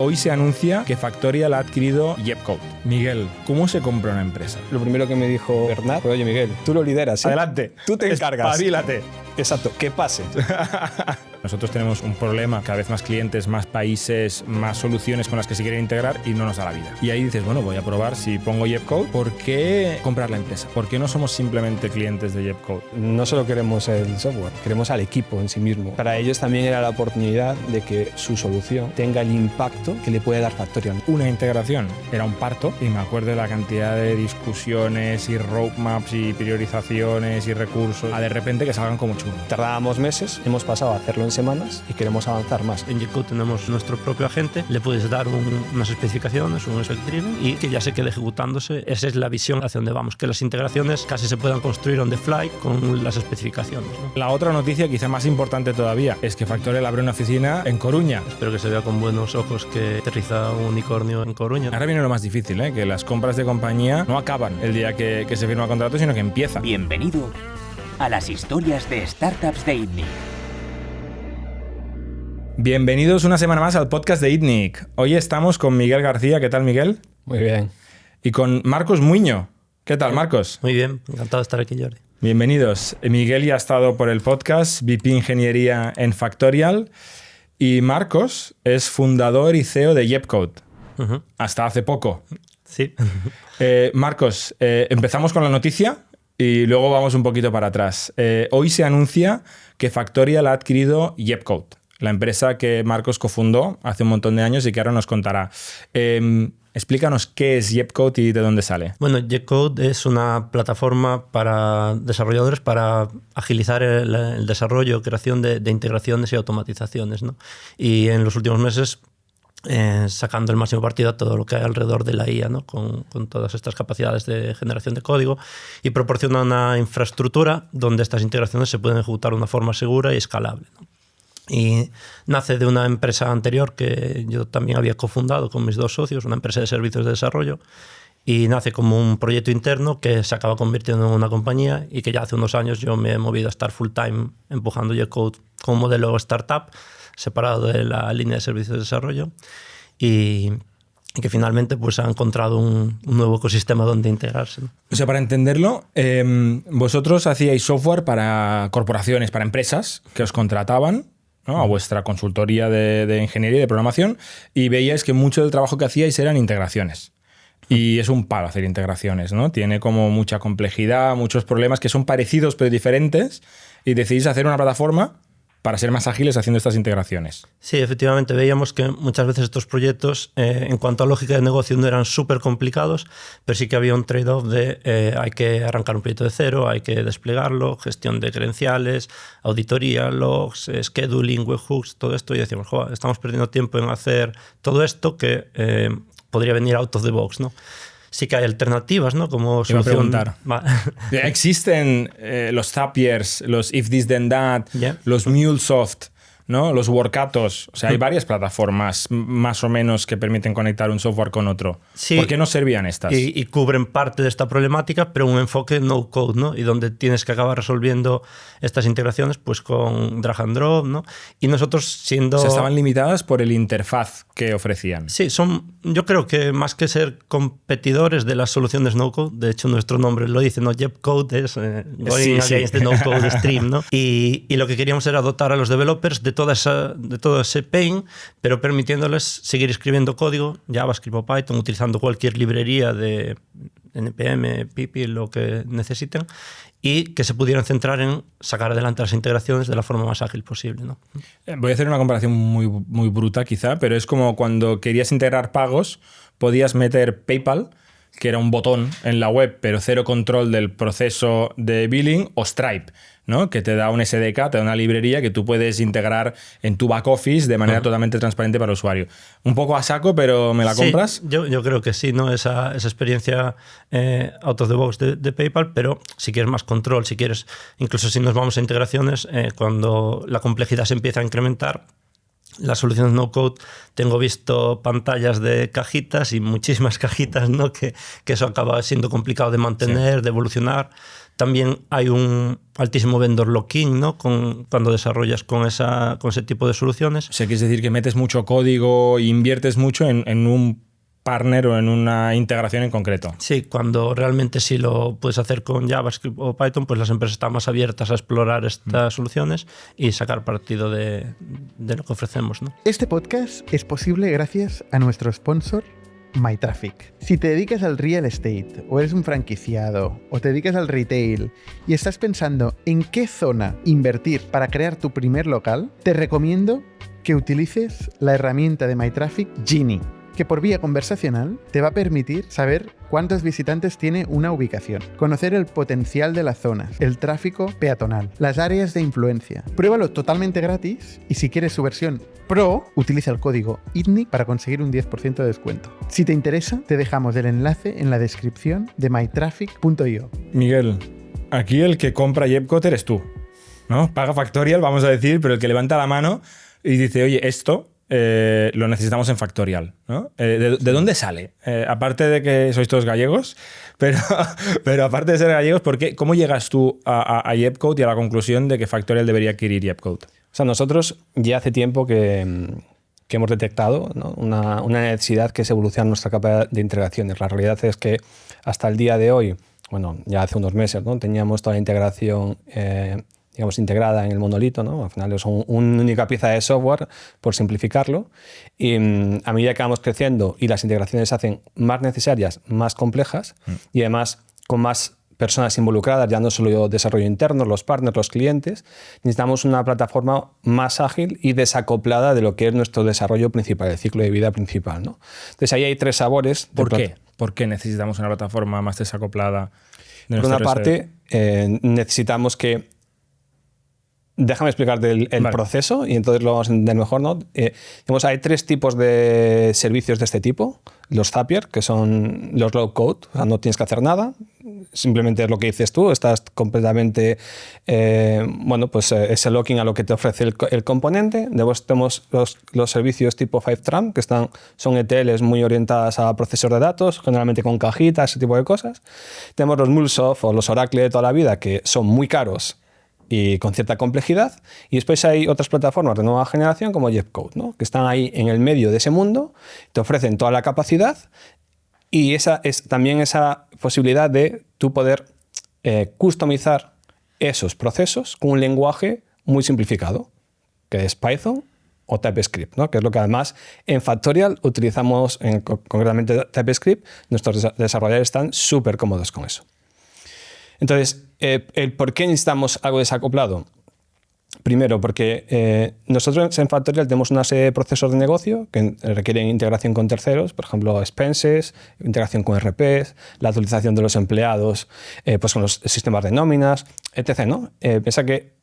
Hoy se anuncia que Factorial ha adquirido Yepcode. Miguel, ¿cómo se compra una empresa? Lo primero que me dijo Bernat fue, oye Miguel, tú lo lideras, ¿sí? Adelante. Tú te encargas. Espabilate. Exacto, que pase. Nosotros tenemos un problema, cada vez más clientes, más países, más soluciones con las que se quieren integrar y no nos da la vida. Y ahí dices, bueno, voy a probar si pongo Yepcode, ¿por qué comprar la empresa? ¿Por qué no somos simplemente clientes de Yepcode? No solo queremos el software, queremos al equipo en sí mismo. Para ellos también era la oportunidad de que su solución tenga el impacto que le puede dar Factorial. Una integración era un parto y me acuerdo de la cantidad de discusiones y roadmaps y priorizaciones y recursos a de repente que salgan como churros. Tardábamos meses, hemos pasado a hacerlo en semanas y queremos avanzar más. En Yepcode tenemos nuestro propio agente, le puedes dar unas especificaciones, un spec driven y que ya se quede ejecutándose. Esa es la visión hacia donde vamos, que las integraciones casi se puedan construir on the fly con las especificaciones, ¿no? La otra noticia, quizá más importante todavía, es que Factorial abre una oficina en Coruña. Espero que se vea con buenos ojos que aterriza un unicornio en Coruña. Ahora viene lo más difícil, que las compras de compañía no acaban el día que se firma el contrato, sino que empieza. Bienvenido a las historias de Startups de ITNIC. Bienvenidos una semana más al podcast de ITNIC. Hoy estamos con Miguel García. ¿Qué tal, Miguel? Muy bien. Y con Marcos Muiño. ¿Qué tal, Marcos? Muy bien, encantado de estar aquí, Jordi. Bienvenidos. Miguel ya ha estado por el podcast, VP Ingeniería en Factorial. Y Marcos es fundador y CEO de Yepcode. Uh-huh. Hasta hace poco. Sí. Marcos, empezamos con la noticia y luego vamos un poquito para atrás. Hoy se anuncia que Factorial ha adquirido Yepcode, la empresa que Marcos cofundó hace un montón de años y que ahora nos contará. Explícanos qué es Yepcode y de dónde sale. Bueno, Yepcode es una plataforma para desarrolladores para agilizar el desarrollo, creación de integraciones y automatizaciones, ¿no? Y en los últimos meses sacando el máximo partido a todo lo que hay alrededor de la IA, ¿no? Con todas estas capacidades de generación de código, y proporciona una infraestructura donde estas integraciones se pueden ejecutar de una forma segura y escalable, ¿no? Y nace de una empresa anterior que yo también había cofundado con mis dos socios, una empresa de servicios de desarrollo, y nace como un proyecto interno que se acaba convirtiendo en una compañía y que ya hace unos años yo me he movido a estar full time empujando Yepcode como modelo startup, separado de la línea de servicios de desarrollo, y que finalmente pues ha encontrado un nuevo ecosistema donde integrarse, ¿no? O sea, para entenderlo, vosotros hacíais software para corporaciones, para empresas que os contrataban, ¿no?, a vuestra consultoría de ingeniería y de programación, y veíais que mucho del trabajo que hacíais eran integraciones. Y es un palo hacer integraciones, ¿no? Tiene como mucha complejidad, muchos problemas que son parecidos pero diferentes, y decidís hacer una plataforma para ser más ágiles haciendo estas integraciones. Sí, efectivamente, veíamos que muchas veces estos proyectos, en cuanto a lógica de negocio, no eran súper complicados, pero sí que había un trade-off de hay que arrancar un proyecto de cero, hay que desplegarlo, gestión de credenciales, auditoría, logs, scheduling, webhooks, todo esto, y decíamos, joder, estamos perdiendo tiempo en hacer todo esto que podría venir out of the box, ¿no? Sí que hay alternativas, ¿no? Como solución. Existen los Zapiers, los If This Then That, yeah, los MuleSoft, ¿no? Los Workatos. O sea, hay varias plataformas más o menos que permiten conectar un software con otro. Sí, ¿por qué no servían estas? Y cubren parte de esta problemática, pero un enfoque no code, ¿no? Y donde tienes que acabar resolviendo estas integraciones pues con drag and drop, ¿no? Y nosotros siendo... O sea, estaban limitadas por el interfaz que ofrecían. Sí, yo creo que más que ser competidores de las soluciones no code, de hecho nuestro nombre lo dice, ¿no? Yepcode es going against the no code stream, ¿no? Y lo que queríamos era dotar a los developers de todo ese pain, pero permitiéndoles seguir escribiendo código, JavaScript o Python, utilizando cualquier librería de NPM, Pipi, lo que necesiten, y que se pudieran centrar en sacar adelante las integraciones de la forma más ágil posible, ¿no? Voy a hacer una comparación muy, muy bruta quizá, pero es como cuando querías integrar pagos, podías meter PayPal, que era un botón en la web, pero cero control del proceso de billing, o Stripe, ¿no?, que te da un SDK, te da una librería que tú puedes integrar en tu back office de manera totalmente transparente para el usuario. Un poco a saco, pero ¿me la compras? Sí, yo creo que sí, ¿no? Esa experiencia out of the box de PayPal, pero si quieres más control, si quieres, incluso si nos vamos a integraciones, cuando la complejidad se empieza a incrementar, las soluciones no-code, tengo visto pantallas de cajitas y muchísimas cajitas, ¿no? que eso acaba siendo complicado de mantener, de evolucionar. También hay un altísimo vendor lock-in, ¿no? Cuando desarrollas con ese tipo de soluciones. O sea, quieres decir que metes mucho código e inviertes mucho en un partner o en una integración en concreto. Sí, cuando realmente sí lo puedes hacer con JavaScript o Python, pues las empresas están más abiertas a explorar estas soluciones y sacar partido de lo que ofrecemos, ¿no? Este podcast es posible gracias a nuestro sponsor, MyTraffic. Si te dedicas al real estate, o eres un franquiciado, o te dedicas al retail, y estás pensando en qué zona invertir para crear tu primer local, te recomiendo que utilices la herramienta de MyTraffic Genie, que por vía conversacional te va a permitir saber cuántos visitantes tiene una ubicación, conocer el potencial de las zonas, el tráfico peatonal, las áreas de influencia. Pruébalo totalmente gratis y si quieres su versión Pro, utiliza el código ITNIC para conseguir un 10% de descuento. Si te interesa, te dejamos el enlace en la descripción de mytraffic.io. Miguel, aquí el que compra Jepcot eres tú, ¿no? Paga Factorial, vamos a decir, pero el que levanta la mano y dice, oye, esto lo necesitamos en Factorial, ¿no? ¿De dónde sale? Aparte de que sois todos gallegos, pero aparte de ser gallegos, ¿cómo llegas tú a Jepcot y a la conclusión de que Factorial debería adquirir Jepcot? O sea, nosotros ya hace tiempo que hemos detectado, ¿no? una necesidad que es evolucionar nuestra capa de integraciones. La realidad es que hasta el día de hoy, bueno, ya hace unos meses, ¿no? Teníamos toda la integración digamos, integrada en el monolito, ¿no? Al final es una única pieza de software, por simplificarlo. Y a medida que vamos creciendo y las integraciones se hacen más necesarias, más complejas, y además con más personas involucradas, ya no solo desarrollo interno, los partners, los clientes, necesitamos una plataforma más ágil y desacoplada de lo que es nuestro desarrollo principal, el ciclo de vida principal, ¿no? Entonces ahí hay tres sabores. ¿Por qué? ¿Por qué necesitamos una plataforma más desacoplada? Por una parte, necesitamos que... Déjame explicarte el proceso y entonces lo vamos a entender mejor, ¿no? Digamos, hay tres tipos de servicios de este tipo. Los Zapier, que son los low code, o sea, no tienes que hacer nada, simplemente es lo que dices tú, estás completamente, pues ese locking a lo que te ofrece el componente. Después tenemos los servicios tipo Fivetran, que son ETLs muy orientadas a procesos de datos, generalmente con cajitas, ese tipo de cosas. Tenemos los MuleSoft o los Oracle de toda la vida, que son muy caros y con cierta complejidad, y después hay otras plataformas de nueva generación como Jepcot, ¿no? Que están ahí en el medio de ese mundo, te ofrecen toda la capacidad y esa es también esa posibilidad de tú poder customizar esos procesos con un lenguaje muy simplificado, que es Python o TypeScript, ¿no? Que es lo que además en Factorial utilizamos, concretamente TypeScript, nuestros desarrolladores están súper cómodos con eso. Entonces, el por qué necesitamos algo desacoplado. Primero, porque nosotros en Factorial tenemos una serie de procesos de negocio que requieren integración con terceros, por ejemplo, expenses, integración con RPs, la utilización de los empleados, pues con los sistemas de nóminas, etc., ¿no? Piensa que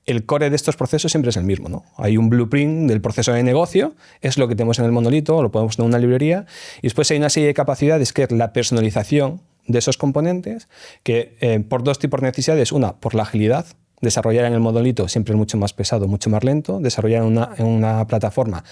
el core de estos procesos siempre es el mismo, ¿no? Hay un blueprint del proceso de negocio, es lo que tenemos en el monolito, lo podemos tener en una librería, y después hay una serie de capacidades que es la personalización de esos componentes, que por dos tipos de necesidades. Una, por la agilidad. Desarrollar en el monolito siempre es mucho más pesado, mucho más lento. Desarrollar en una plataforma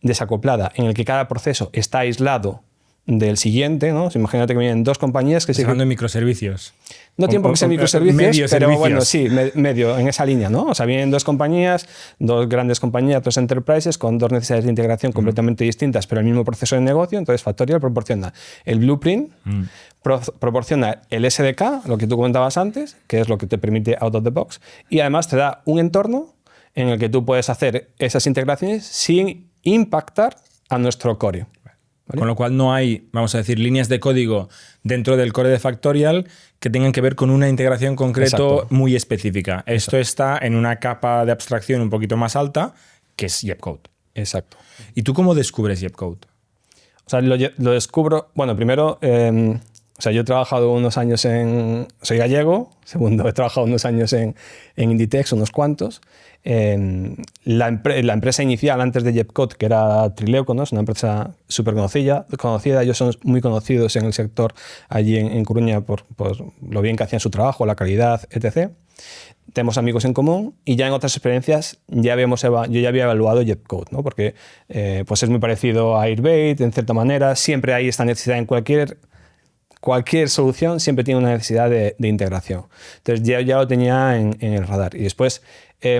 desacoplada en el que cada proceso está aislado del siguiente, ¿no? Imagínate que vienen dos compañías que se... Hablando de microservicios. No tiempo que sean microservicios, medio pero servicios. bueno, sí, medio en esa línea, ¿no? O sea, vienen dos compañías, dos grandes compañías, dos enterprises con dos necesidades de integración completamente distintas, pero el mismo proceso de negocio. Entonces Factorial proporciona el blueprint, proporciona el SDK, lo que tú comentabas antes, que es lo que te permite out of the box, y además te da un entorno en el que tú puedes hacer esas integraciones sin impactar a nuestro core. ¿Vale? Con lo cual no hay, vamos a decir, líneas de código dentro del core de Factorial que tengan que ver con una integración concreto muy específica. Esto está en una capa de abstracción un poquito más alta, que es Jepcot. Exacto. ¿Y tú cómo descubres Jepcot? O sea, lo descubro... Bueno, primero, O sea, yo he trabajado unos años soy gallego, segundo, he trabajado unos años en Inditex, unos cuantos. La empresa inicial antes de Jepcode, que era Trileuco, ¿no? Es una empresa súper conocida. Ellos son muy conocidos en el sector allí en Coruña por lo bien que hacían su trabajo, la calidad, etc. Tenemos amigos en común y ya en otras experiencias yo ya había evaluado Jepcode, ¿no? Porque pues es muy parecido a Airbait en cierta manera. Siempre hay esta necesidad en cualquier solución, siempre tiene una necesidad de integración. Entonces ya lo tenía en el radar. Y después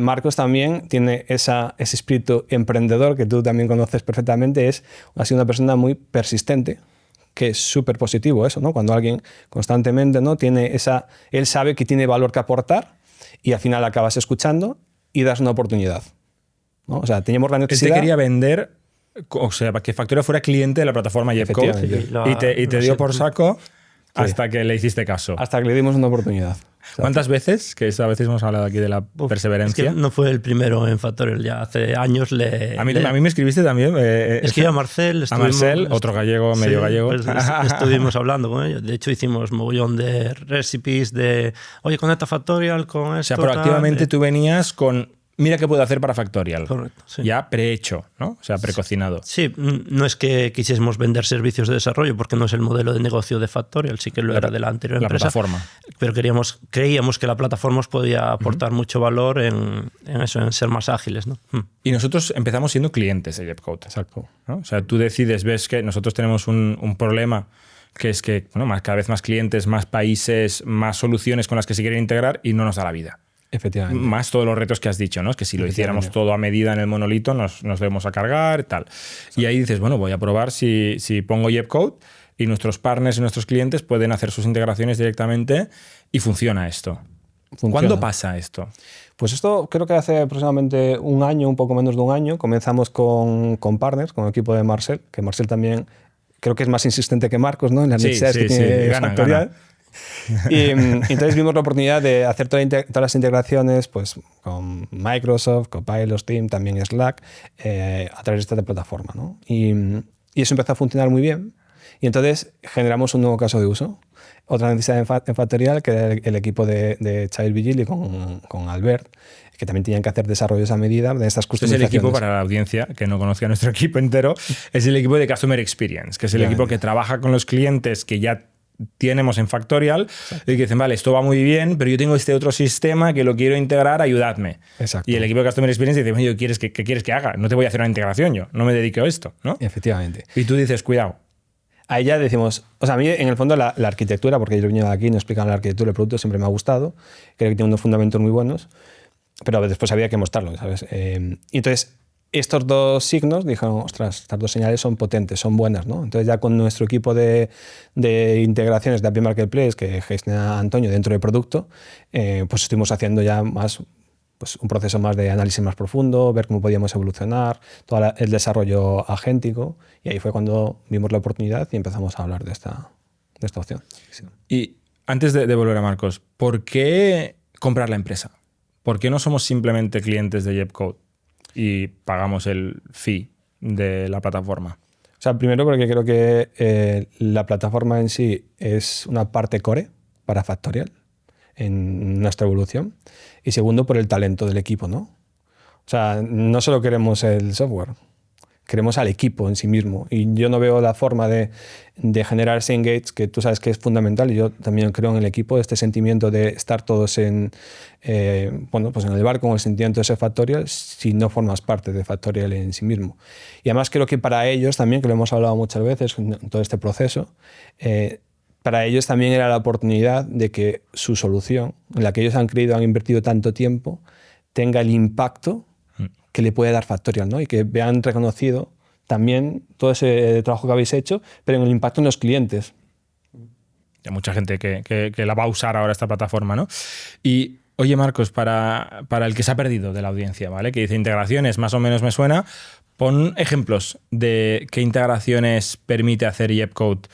Marcos también tiene ese espíritu emprendedor que tú también conoces perfectamente. Ha sido una persona muy persistente, que es súper positivo eso, ¿no? Cuando alguien constantemente, ¿no? Él sabe que tiene valor que aportar y al final acabas escuchando y das una oportunidad, ¿no? O sea, teníamos la necesidad... Él te quería vender, o sea, para que Factorial fuera cliente de la plataforma Jepcode y te dio por saco hasta que le hiciste caso. Hasta que le dimos una oportunidad. ¿Cuántas veces? Que a veces hemos hablado aquí de la perseverancia. Es que no fue el primero en Factorial, ya hace años A mí me escribiste también. Escribí a Marcel. Otro gallego, medio gallego. Pues estuvimos hablando con ellos. De hecho, hicimos mogollón de recipes de, oye, conecta Factorial con esto. O sea, proactivamente tú venías con... Mira qué puedo hacer para Factorial. Correcto, sí. Ya prehecho, ¿no? O sea, precocinado. Sí, no es que quisiésemos vender servicios de desarrollo, porque no es el modelo de negocio de Factorial, sí que lo era de la anterior empresa. La plataforma. Pero creíamos que la plataforma os podía aportar mucho valor en eso, en ser más ágiles, ¿no? Y nosotros empezamos siendo clientes de Jepcode. Exacto. ¿No? O sea, tú ves que nosotros tenemos un problema, que es que cada vez más clientes, más países, más soluciones con las que se quieren integrar y no nos da la vida. Efectivamente. Más todos los retos que has dicho, ¿no? Es que si lo hiciéramos todo a medida en el monolito nos debemos a cargar y tal. Y ahí dices, bueno, voy a probar si pongo Jepcode y nuestros partners y nuestros clientes pueden hacer sus integraciones directamente y funciona esto. ¿Cuándo pasa esto? Pues esto creo que hace aproximadamente un año, un poco menos de un año, comenzamos con partners, con el equipo de Marcel, que Marcel también creo que es más insistente que Marcos, ¿no? En las necesidades que tiene Factorial. Y entonces vimos la oportunidad de hacer todas las integraciones pues, con Microsoft, Copilot, Team, también Slack, a través de esta plataforma, ¿no? Y eso empezó a funcionar muy bien. Y entonces generamos un nuevo caso de uso. Otra necesidad en Factorial, que era el equipo de Child Vigil y con Albert, que también tenían que hacer desarrollos a medida de estas customizaciones. Este es el equipo, para la audiencia que no conozca a nuestro equipo entero, es el equipo de Customer Experience, que es el equipo que trabaja con los clientes que ya tenemos en Factorial. Exacto. Y que dicen, vale, esto va muy bien, pero yo tengo este otro sistema que lo quiero integrar, ayudadme. Exacto. Y el equipo de Customer Experience dice, oye, ¿qué quieres que haga? No te voy a hacer una integración yo, no me dedico a esto, ¿no? Efectivamente. Y tú dices, cuidado. Ahí ya decimos, o sea, a mí en el fondo la arquitectura, porque yo he venido de aquí y nos explican la arquitectura del producto, siempre me ha gustado, creo que tiene unos fundamentos muy buenos, pero después había que mostrarlo, ¿sabes? Y entonces, estos dos signos, dijeron, ostras, estas dos señales son potentes, son buenas, ¿no? Entonces ya con nuestro equipo de integraciones de API Marketplace, que gestiona Antonio dentro del producto, pues estuvimos haciendo ya más, pues un proceso más de análisis más profundo, ver cómo podíamos evolucionar, todo el desarrollo agéntico, y ahí fue cuando vimos la oportunidad y empezamos a hablar de esta opción. Sí. Y antes de volver a Marcos, ¿por qué comprar la empresa? ¿Por qué no somos simplemente clientes de Jepcode y pagamos el fee de la plataforma? O sea, primero porque creo que la plataforma en sí es una parte core para Factorial en nuestra evolución. Y segundo, por el talento del equipo, ¿no? O sea, no solo queremos el software, queremos al equipo en sí mismo. Y yo no veo la forma de generar ese engage, que tú sabes que es fundamental, y yo también creo en el equipo, este sentimiento de estar todos pues en el barco, con el sentimiento de ser Factorial, si no formas parte de Factorial en sí mismo. Y además creo que para ellos también, que lo hemos hablado muchas veces en todo este proceso, para ellos también era la oportunidad de que su solución, en la que ellos han creído, han invertido tanto tiempo, tenga el impacto que le puede dar Factorial, ¿no? Y que vean reconocido también todo ese trabajo que habéis hecho, pero en el impacto en los clientes. Hay mucha gente que la va a usar ahora esta plataforma, ¿no? Y, oye, Marcos, para el que se ha perdido de la audiencia, ¿vale? Que dice integraciones, más o menos me suena, pon ejemplos de qué integraciones permite hacer Jepcode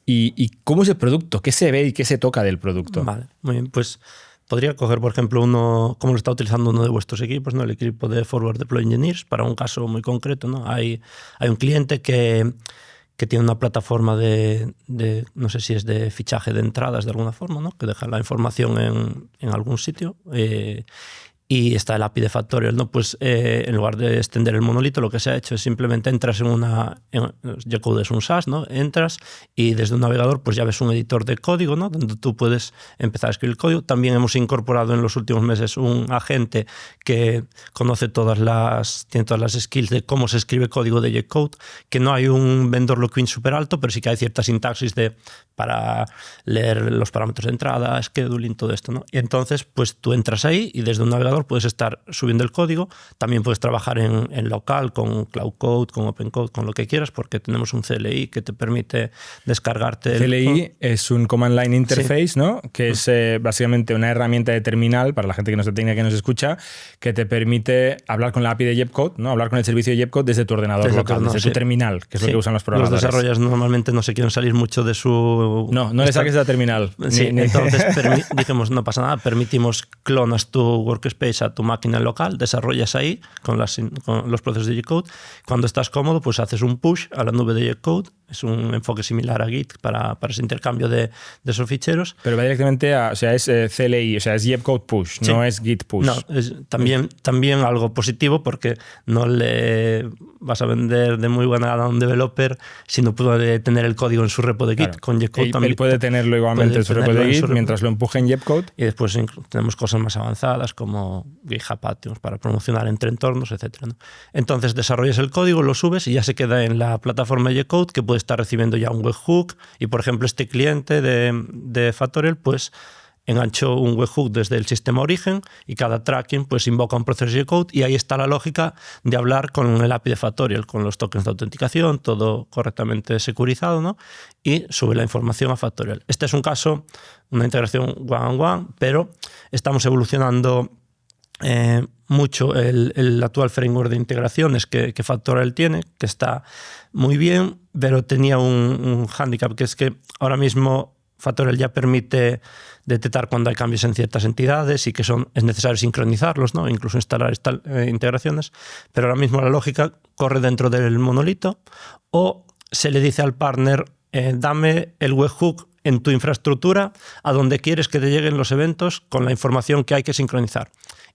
y cómo es el producto, qué se ve y qué se toca del producto. Vale, muy bien. Pues podría coger, por ejemplo, cómo lo está utilizando uno de vuestros equipos, ¿no? El equipo de Forward Deploy Engineers, para un caso muy concreto, ¿no? Hay un cliente que que tiene una plataforma no sé si es de fichaje de entradas de alguna forma, ¿no? Que deja la información en algún sitio. Y está el API de Factorial, ¿no? Pues en lugar de extender el monolito, lo que se ha hecho es simplemente entras G-Code es un SaaS, ¿no? Entras y desde un navegador pues ya ves un editor de código, ¿no? Donde tú puedes empezar a escribir el código. También hemos incorporado en los últimos meses un agente que conoce tiene todas las skills de cómo se escribe código de G-Code, que no hay un vendor lock-in súper alto, pero sí que hay cierta sintaxis para leer los parámetros de entrada, scheduling, todo esto, ¿no? Y entonces pues tú entras ahí y desde un navegador puedes estar subiendo el código, también puedes trabajar en local, con Cloud Code, con Open Code, con lo que quieras, porque tenemos un CLI que te permite descargarte. CLI es un Command Line Interface, sí, ¿no? Que es básicamente una herramienta de terminal, para la gente que no se tenga, que nos escucha, que te permite hablar con la API de G-Code, ¿no? Hablar con el servicio de G-Code desde tu ordenador local, desde tu terminal, que es lo que usan los programadores. Los desarrolladores normalmente no se quieren salir mucho de su... No le saques de la terminal. Sí, entonces dijimos, no pasa nada, permitimos clonas tu workspace a tu máquina local, desarrollas ahí con los procesos de G-Code. Cuando estás cómodo, pues haces un push a la nube de G-Code. Es un enfoque similar a Git para ese intercambio de esos ficheros. Pero va directamente es CLI, o sea, es G-Code push, sí, no es Git push. No, es también algo positivo, porque no le vas a vender de muy buena gana a un developer si no puede tener el código en su repo de Git. Claro. Con G-Code también. Él puede tenerlo igualmente en su repo de Git mientras lo empuje en G-Code. Y después tenemos cosas más avanzadas como GitHub Actions para promocionar entre entornos, etc., ¿no? Entonces desarrollas el código, lo subes y ya se queda en la plataforma de G-Code, que puede estar recibiendo ya un webhook. Y por ejemplo, este cliente de Factorial pues enganchó un webhook desde el sistema origen y cada tracking pues invoca un proceso de G-Code, y ahí está la lógica de hablar con el API de Factorial, con los tokens de autenticación, todo correctamente securizado, ¿no? Y sube la información a Factorial. Este es un caso, una integración one-on-one, pero estamos evolucionando mucho el actual framework de integraciones que Factorial tiene, que está muy bien, pero tenía un hándicap, que es que ahora mismo Factorial ya permite detectar cuando hay cambios en ciertas entidades y que es necesario sincronizarlos, ¿no? Incluso instalar integraciones, pero ahora mismo la lógica corre dentro del monolito, o se le dice al partner, dame el webhook en tu infraestructura a donde quieres que te lleguen los eventos con la información que hay que sincronizar.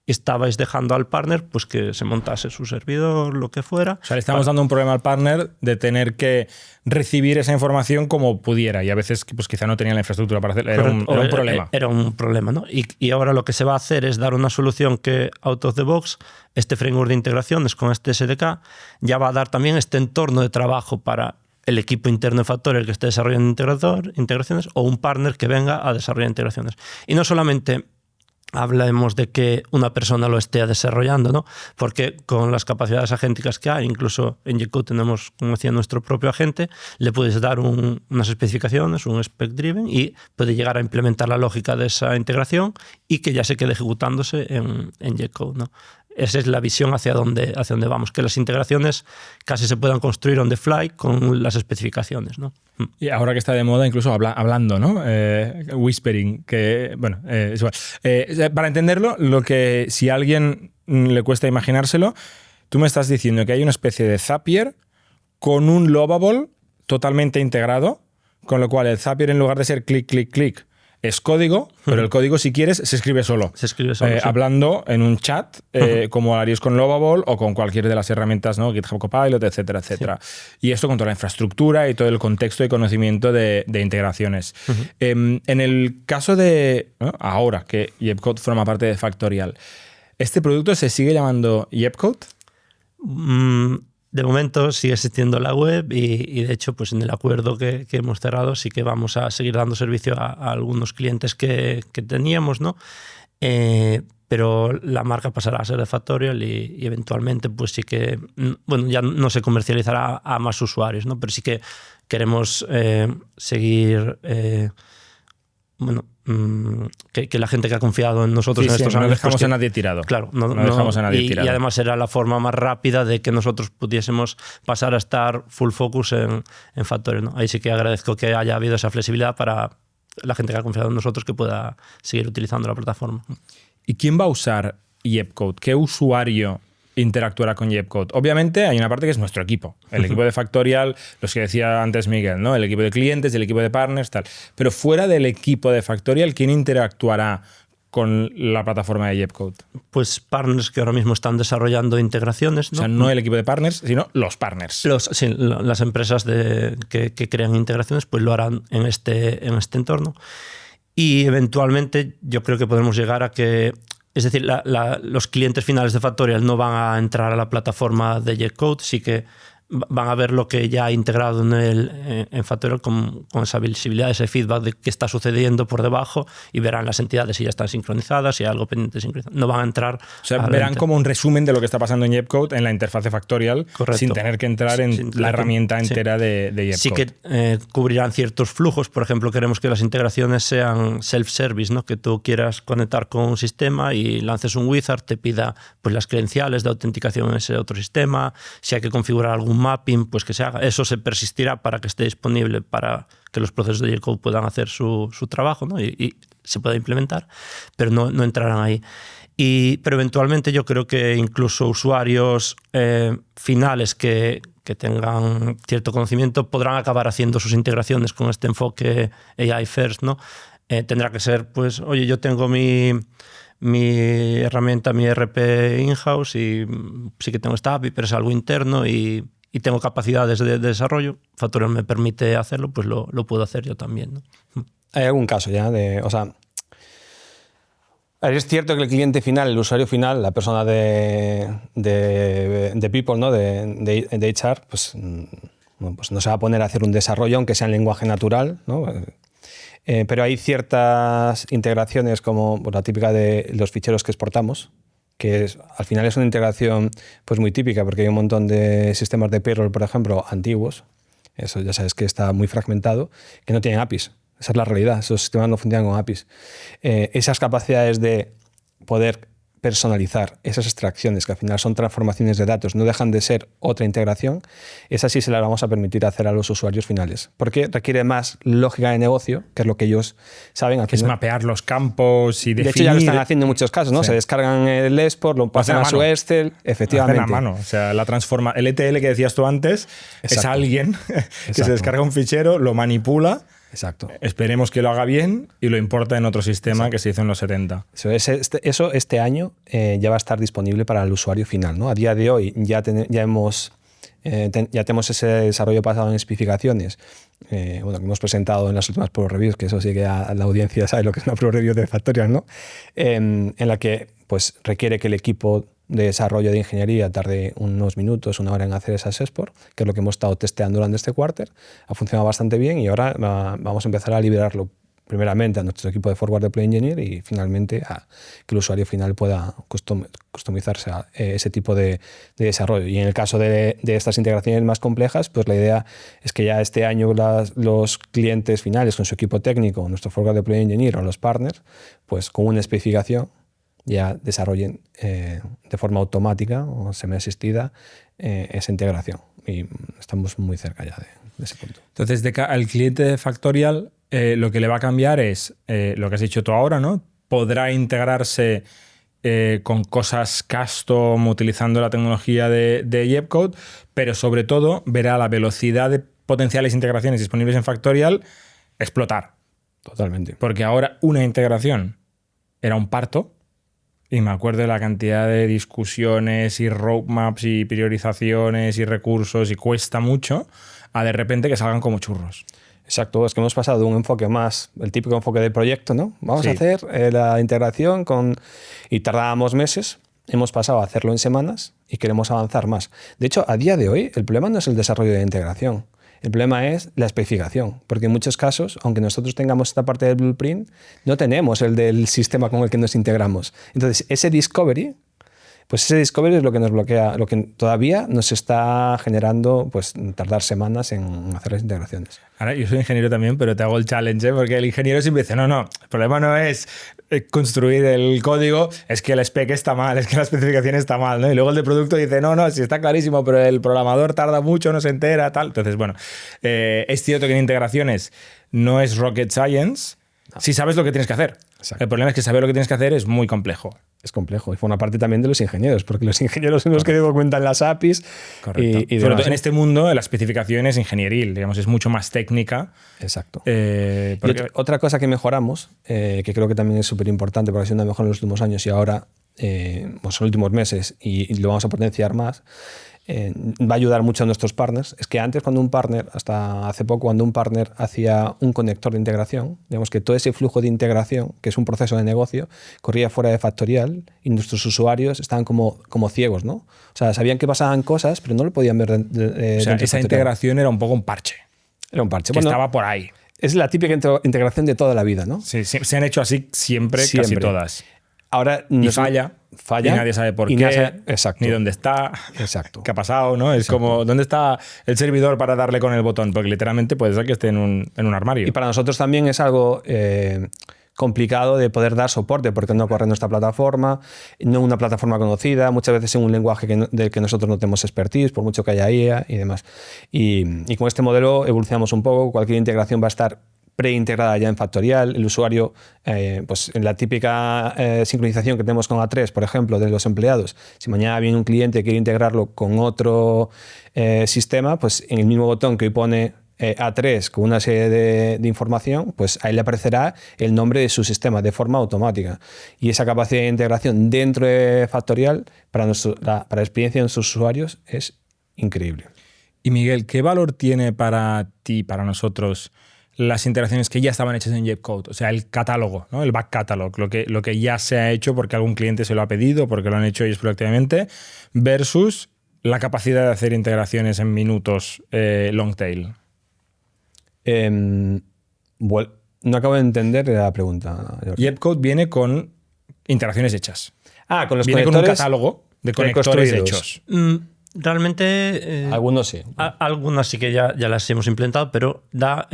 Estabais dejando al partner pues que se montase su servidor, lo que fuera. O sea, le estamos dando un problema al partner de tener que recibir esa información como pudiera, y a veces pues quizá no tenía la infraestructura para hacerlo. Era un problema. Era un problema, ¿no? Y ahora lo que se va a hacer es dar una solución que out of the box, este framework de integraciones con este SDK, ya va a dar también este entorno de trabajo para el equipo interno de Factorial que esté desarrollando integraciones, o un partner que venga a desarrollar integraciones. Y no solamente hablemos de que una persona lo esté desarrollando, ¿no? Porque con las capacidades agénticas que hay, incluso en G-Code tenemos, como decía, nuestro propio agente, le puedes dar unas especificaciones, un spec driven, y puede llegar a implementar la lógica de esa integración y que ya se quede ejecutándose en G-Code, ¿no? Esa es la visión hacia dónde vamos, que las integraciones casi se puedan construir on the fly con las especificaciones, ¿no? Y ahora que está de moda, incluso hablando, ¿no? Whispering, que, bueno, es igual. Para entenderlo, si a alguien le cuesta imaginárselo, tú me estás diciendo que hay una especie de Zapier con un Lovable totalmente integrado, con lo cual el Zapier, en lugar de ser clic, clic, clic, es código, pero el código, si quieres, se escribe solo. Se escribe solo, sí. Hablando en un chat, como harías con Lovable o con cualquier de las herramientas, ¿no? GitHub Copilot, etcétera, etcétera. Sí. Y esto con toda la infraestructura y todo el contexto y conocimiento de integraciones. En el caso de, ¿no? Ahora que G-Code forma parte de Factorial, ¿este producto se sigue llamando G-Code? De momento sigue existiendo la web y de hecho pues en el acuerdo que hemos cerrado sí que vamos a seguir dando servicio a algunos clientes que teníamos, ¿no? Pero la marca pasará a ser de Factorial y eventualmente pues sí que, bueno, ya no se comercializará a más usuarios, ¿no? Pero sí que queremos seguir... bueno, que la gente que ha confiado en nosotros en estos años... No dejamos a nadie tirado. Claro, no dejamos a nadie tirado. Y además era la forma más rápida de que nosotros pudiésemos pasar a estar full focus en Factorial, ¿no? Ahí sí que agradezco que haya habido esa flexibilidad para la gente que ha confiado en nosotros, que pueda seguir utilizando la plataforma. ¿Y quién va a usar G-Code? ¿Qué usuario interactuará con Jepcode? Obviamente hay una parte que es nuestro equipo, el equipo de Factorial, los que decía antes Miguel, ¿no? El equipo de clientes, el equipo de partners, tal. Pero fuera del equipo de Factorial, ¿quién interactuará con la plataforma de Jepcode? Pues partners que ahora mismo están desarrollando integraciones, ¿no? O sea, no el equipo de partners, sino los partners. Sí, las empresas que crean integraciones pues lo harán en este entorno. Y eventualmente yo creo que podremos llegar a que, es decir, los clientes finales de Factorial no van a entrar a la plataforma de Jepcode, sí que van a ver lo que ya ha integrado en Factorial con esa visibilidad, ese feedback de qué está sucediendo por debajo, y verán las entidades si ya están sincronizadas, si hay algo pendiente de sincronizar. No van a entrar... O sea, verán como un resumen de lo que está pasando en Jepcode en la interfaz de Factorial. Correcto. Sin tener que entrar en la herramienta entera de Jepcode. Sí que cubrirán ciertos flujos. Por ejemplo, queremos que las integraciones sean self-service, ¿no? Que tú quieras conectar con un sistema y lances un wizard, te pida pues, las credenciales de autenticación en ese otro sistema. Si hay que configurar algún mapping, pues que se haga. Eso se persistirá para que esté disponible para que los procesos de Jepcode puedan hacer su trabajo, ¿no? y se pueda implementar, pero no entrarán ahí. Pero eventualmente yo creo que incluso usuarios finales que tengan cierto conocimiento podrán acabar haciendo sus integraciones con este enfoque AI first, ¿no? Tendrá que ser, pues, oye, yo tengo mi herramienta, mi ERP in-house y sí que tengo esta API, pero es algo interno y tengo capacidades de desarrollo. Factorial me permite hacerlo, pues lo puedo hacer yo también, ¿no? ¿Hay algún caso ya de... O sea, es cierto que el cliente final, el usuario final, la persona de people, ¿no? de HR, pues no se va a poner a hacer un desarrollo, aunque sea en lenguaje natural, ¿no? Pero hay ciertas integraciones como la típica de los ficheros que exportamos, que al final es una integración pues muy típica, porque hay un montón de sistemas de payroll, por ejemplo, antiguos, eso ya sabes que está muy fragmentado, que no tienen APIs. Esa es la realidad, esos sistemas no funcionan con APIs. Esas capacidades de poder personalizar esas extracciones, que al final son transformaciones de datos, no dejan de ser otra integración, esas sí se las vamos a permitir hacer a los usuarios finales, porque requiere más lógica de negocio, que es lo que ellos saben. Es mapear los campos y definir... De hecho, ya lo están haciendo en muchos casos, ¿no? Sí. Se descargan el export, lo pasan a su Excel, efectivamente. Hacen a mano. O sea, el ETL que decías tú antes, exacto, es alguien que se descarga un fichero, lo manipula. Exacto. Esperemos que lo haga bien y lo importa en otro sistema. Exacto. Que se hizo en los 70. Eso este año ya va a estar disponible para el usuario final, ¿no? A día de hoy ya tenemos ese desarrollo basado en especificaciones, que hemos presentado en las últimas Pro Reviews, que eso sí que la audiencia sabe lo que es una Pro Review de Factorial, ¿no? En la que pues, requiere que el equipo de desarrollo de ingeniería tarde unos minutos, una hora en hacer esas export, que es lo que hemos estado testeando durante este quarter. Ha funcionado bastante bien y ahora vamos a empezar a liberarlo primeramente a nuestro equipo de Forward Deploy Engineer y finalmente a que el usuario final pueda customizarse a ese tipo de desarrollo. Y en el caso de estas integraciones más complejas, pues la idea es que ya este año los clientes finales con su equipo técnico, nuestro Forward Deploy Engineer o los partners, pues con una especificación ya desarrollen de forma automática o semi-asistida esa integración. Y estamos muy cerca ya de ese punto. Entonces, al cliente de Factorial, lo que le va a cambiar es lo que has dicho tú ahora, ¿no? Podrá integrarse con cosas custom utilizando la tecnología de Jepcode, pero sobre todo verá la velocidad de potenciales integraciones disponibles en Factorial explotar. Totalmente. Porque ahora una integración era un parto. Y me acuerdo de la cantidad de discusiones y roadmaps y priorizaciones y recursos y cuesta mucho a de repente que salgan como churros. Exacto, es que hemos pasado de un enfoque más, el típico enfoque de proyecto, ¿no? Vamos a hacer la integración y tardábamos meses, hemos pasado a hacerlo en semanas y queremos avanzar más. De hecho, a día de hoy el problema no es el desarrollo de la integración. El problema es la especificación, porque en muchos casos, aunque nosotros tengamos esta parte del blueprint, no tenemos el del sistema con el que nos integramos. Entonces, ese discovery es lo que nos bloquea, lo que todavía nos está generando pues, tardar semanas en hacer las integraciones. Ahora, yo soy ingeniero también, pero te hago el challenge, porque el ingeniero siempre dice, no, el problema no es construir el código, es que el spec está mal, es que la especificación está mal, ¿no? Y luego el de producto dice, no, sí está clarísimo, pero el programador tarda mucho, no se entera, tal. Entonces, bueno, es cierto que en integraciones no es rocket science, si sabes lo que tienes que hacer. Exacto. El problema es que saber lo que tienes que hacer es muy complejo. Es complejo. Y forma parte también de los ingenieros, porque los ingenieros son los que documentan las APIs. Correcto. Y sobre demás, todo en este mundo, la especificación es ingenieril, digamos, es mucho más técnica. Exacto. Porque... Y otra cosa que mejoramos, que creo que también es súper importante porque ha sido una mejora en los últimos años y ahora, pues en los últimos meses, y lo vamos a potenciar más, va a ayudar mucho a nuestros partners. Es que antes, cuando un partner, hasta hace poco, cuando un partner hacía un conector de integración, digamos que todo ese flujo de integración, que es un proceso de negocio, corría fuera de Factorial y nuestros usuarios estaban como ciegos, ¿no? O sea, sabían que pasaban cosas, pero no lo podían ver. O sea, esa integración era un poco un parche. Era un parche. Que estaba por ahí. Es la típica integración de toda la vida, ¿no? Sí, se han hecho así siempre. Casi todas. Ahora falla y nadie sabe por qué, exacto, ni dónde está, exacto, qué ha pasado, ¿no? Es como, ¿dónde está el servidor para darle con el botón? Porque literalmente puede ser que esté en un armario. Y para nosotros también es algo complicado de poder dar soporte porque no corre en nuestra plataforma, no es una plataforma conocida, muchas veces en un lenguaje del que nosotros no tenemos expertise, por mucho que haya IA y demás. Y con este modelo evolucionamos un poco, cualquier integración va a estar preintegrada ya en Factorial, el usuario, pues en la típica sincronización que tenemos con A3, por ejemplo, de los empleados, si mañana viene un cliente y quiere integrarlo con otro sistema, pues en el mismo botón que hoy pone A3 con una serie de información, pues ahí le aparecerá el nombre de su sistema de forma automática. Y esa capacidad de integración dentro de Factorial para la experiencia de nuestros usuarios es increíble. Y Miguel, ¿qué valor tiene para ti, para nosotros, las integraciones que ya estaban hechas en Jepcode? O sea, el catálogo, ¿no? El back catalog, lo que ya se ha hecho porque algún cliente se lo ha pedido, porque lo han hecho ellos proactivamente, versus la capacidad de hacer integraciones en minutos long tail. No acabo de entender la pregunta. Jepcode viene con integraciones hechas. Con los viene conectores, con un catálogo de conectores hechos. Realmente... algunos sí. Algunas sí que ya las hemos implementado, pero da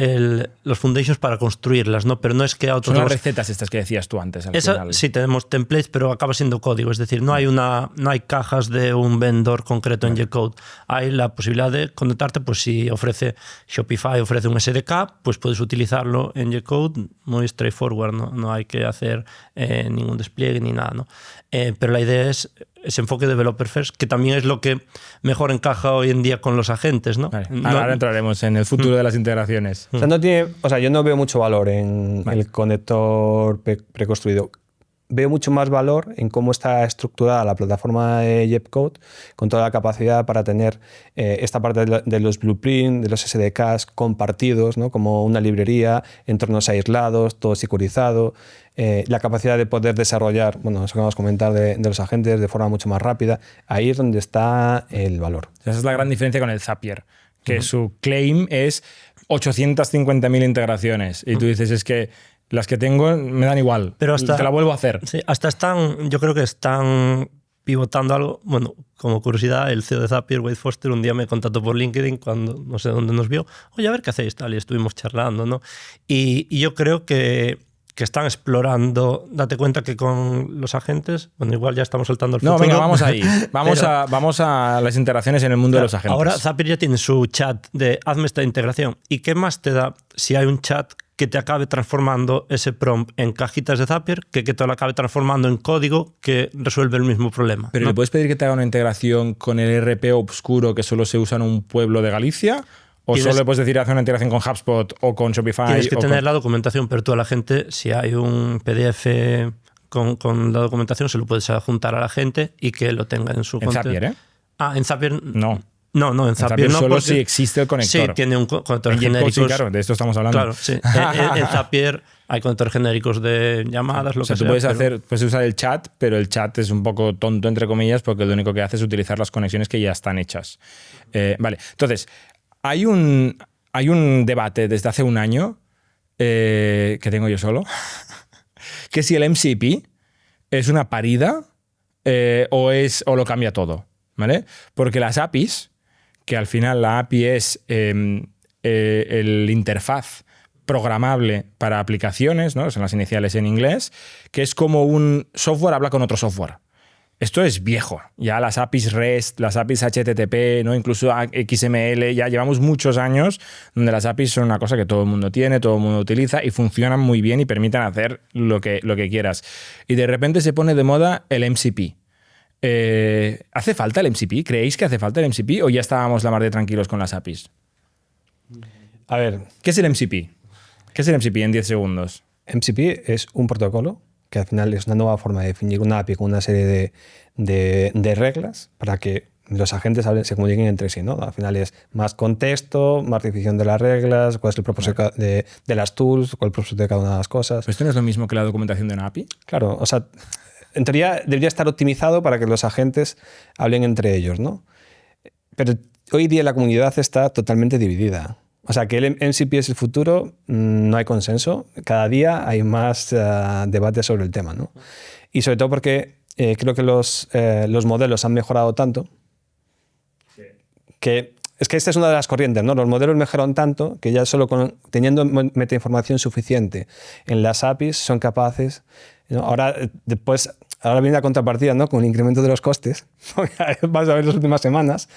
los foundations para construirlas, ¿no? Pero no es que a otros... Son las recetas estas que decías tú antes. Sí, tenemos templates, pero acaba siendo código. Es decir, no hay cajas de un vendor concreto en Jepcode. Hay la posibilidad de conectarte, pues si ofrece Shopify, ofrece un SDK, pues puedes utilizarlo en Jepcode muy straightforward, ¿no? No hay que hacer ningún despliegue ni nada, ¿no? Pero la idea es ese enfoque de developer first, que también es lo que mejor encaja hoy en día con los agentes, ¿no? Vale. Ahora entraremos en el futuro de las integraciones. O sea, yo no veo mucho valor en el conector preconstruido. Veo mucho más valor en cómo está estructurada la plataforma de Jepcode, con toda la capacidad para tener esta parte de los blueprints, de los SDKs compartidos, ¿no? Como una librería, entornos aislados, todo securizado, la capacidad de poder desarrollar, bueno, eso que vamos a comentar de los agentes de forma mucho más rápida. Ahí es donde está el valor. Esa es la gran diferencia con el Zapier, que su claim es 850.000 integraciones. Y tú dices, es que las que tengo me dan igual, pero te la vuelvo a hacer. Sí, yo creo que están pivotando algo. Bueno, como curiosidad, el CEO de Zapier, Wade Foster, un día me contactó por LinkedIn cuando no sé dónde nos vio. Oye, a ver qué hacéis, tal, y estuvimos charlando, ¿no? Y yo creo que están explorando. Date cuenta que con los agentes, bueno, igual ya estamos soltando el futuro. No, venga, vamos ahí. Vamos a las integraciones en el mundo de los agentes. Ahora Zapier ya tiene su chat de hazme esta integración. ¿Y qué más te da si hay un chat que te acabe transformando ese prompt en cajitas de Zapier, que te lo acabe transformando en código que resuelve el mismo problema? ¿Pero ¿no? le puedes pedir que te haga una integración con el RP obscuro que solo se usa en un pueblo de Galicia? ¿O solo le puedes decir hacer una integración con HubSpot o con Shopify? Tienes que tener la documentación, pero tú a la gente, si hay un PDF con la documentación, se lo puedes adjuntar a la gente y que lo tenga en su En Zapier, ¿eh? En Zapier... No. No, en Zapier no, solo si existe el conector. Sí, tiene un conector en genérico. Sí, claro, de esto estamos hablando. Claro, sí. En Zapier hay conectores genéricos de llamadas, lo que sea. Tú puedes usar el chat, pero el chat es un poco tonto, entre comillas, porque lo único que hace es utilizar las conexiones que ya están hechas. Vale, entonces, hay un debate desde hace un año que tengo yo solo, que si el MCP es una parida o lo cambia todo, ¿vale? Porque las APIs, que al final la API es el interfaz programable para aplicaciones, ¿no? Son las iniciales en inglés, que es como un software habla con otro software. Esto es viejo. Ya las APIs REST, las APIs HTTP, ¿no? Incluso XML, ya llevamos muchos años donde las APIs son una cosa que todo el mundo tiene, todo el mundo utiliza y funcionan muy bien y permiten hacer lo que quieras. Y de repente se pone de moda el MCP. ¿Hace falta el MCP? ¿Creéis que hace falta el MCP o ya estábamos la mar de tranquilos con las APIs? A ver. ¿Qué es el MCP? ¿Qué es el MCP en 10 segundos? MCP es un protocolo que al final es una nueva forma de definir una API con una serie de reglas para que los agentes se comuniquen entre sí, ¿no? Al final es más contexto, más definición de las reglas, cuál es el propósito de las tools, cuál es el propósito de cada una de las cosas. ¿Pero esto no es lo mismo que la documentación de una API? Claro, o sea, en teoría debería estar optimizado para que los agentes hablen entre ellos, ¿no? Pero hoy día la comunidad está totalmente dividida. O sea, que el MCP es el futuro, no hay consenso. Cada día hay más debate sobre el tema, ¿no? Y sobre todo porque creo que los modelos han mejorado tanto que es que esta es una de las corrientes, ¿no? Los modelos mejoran tanto que ya solo teniendo metainformación suficiente en las APIs son capaces, ¿no? Ahora viene la contrapartida, ¿no? Con el incremento de los costes. Vas a ver las últimas semanas.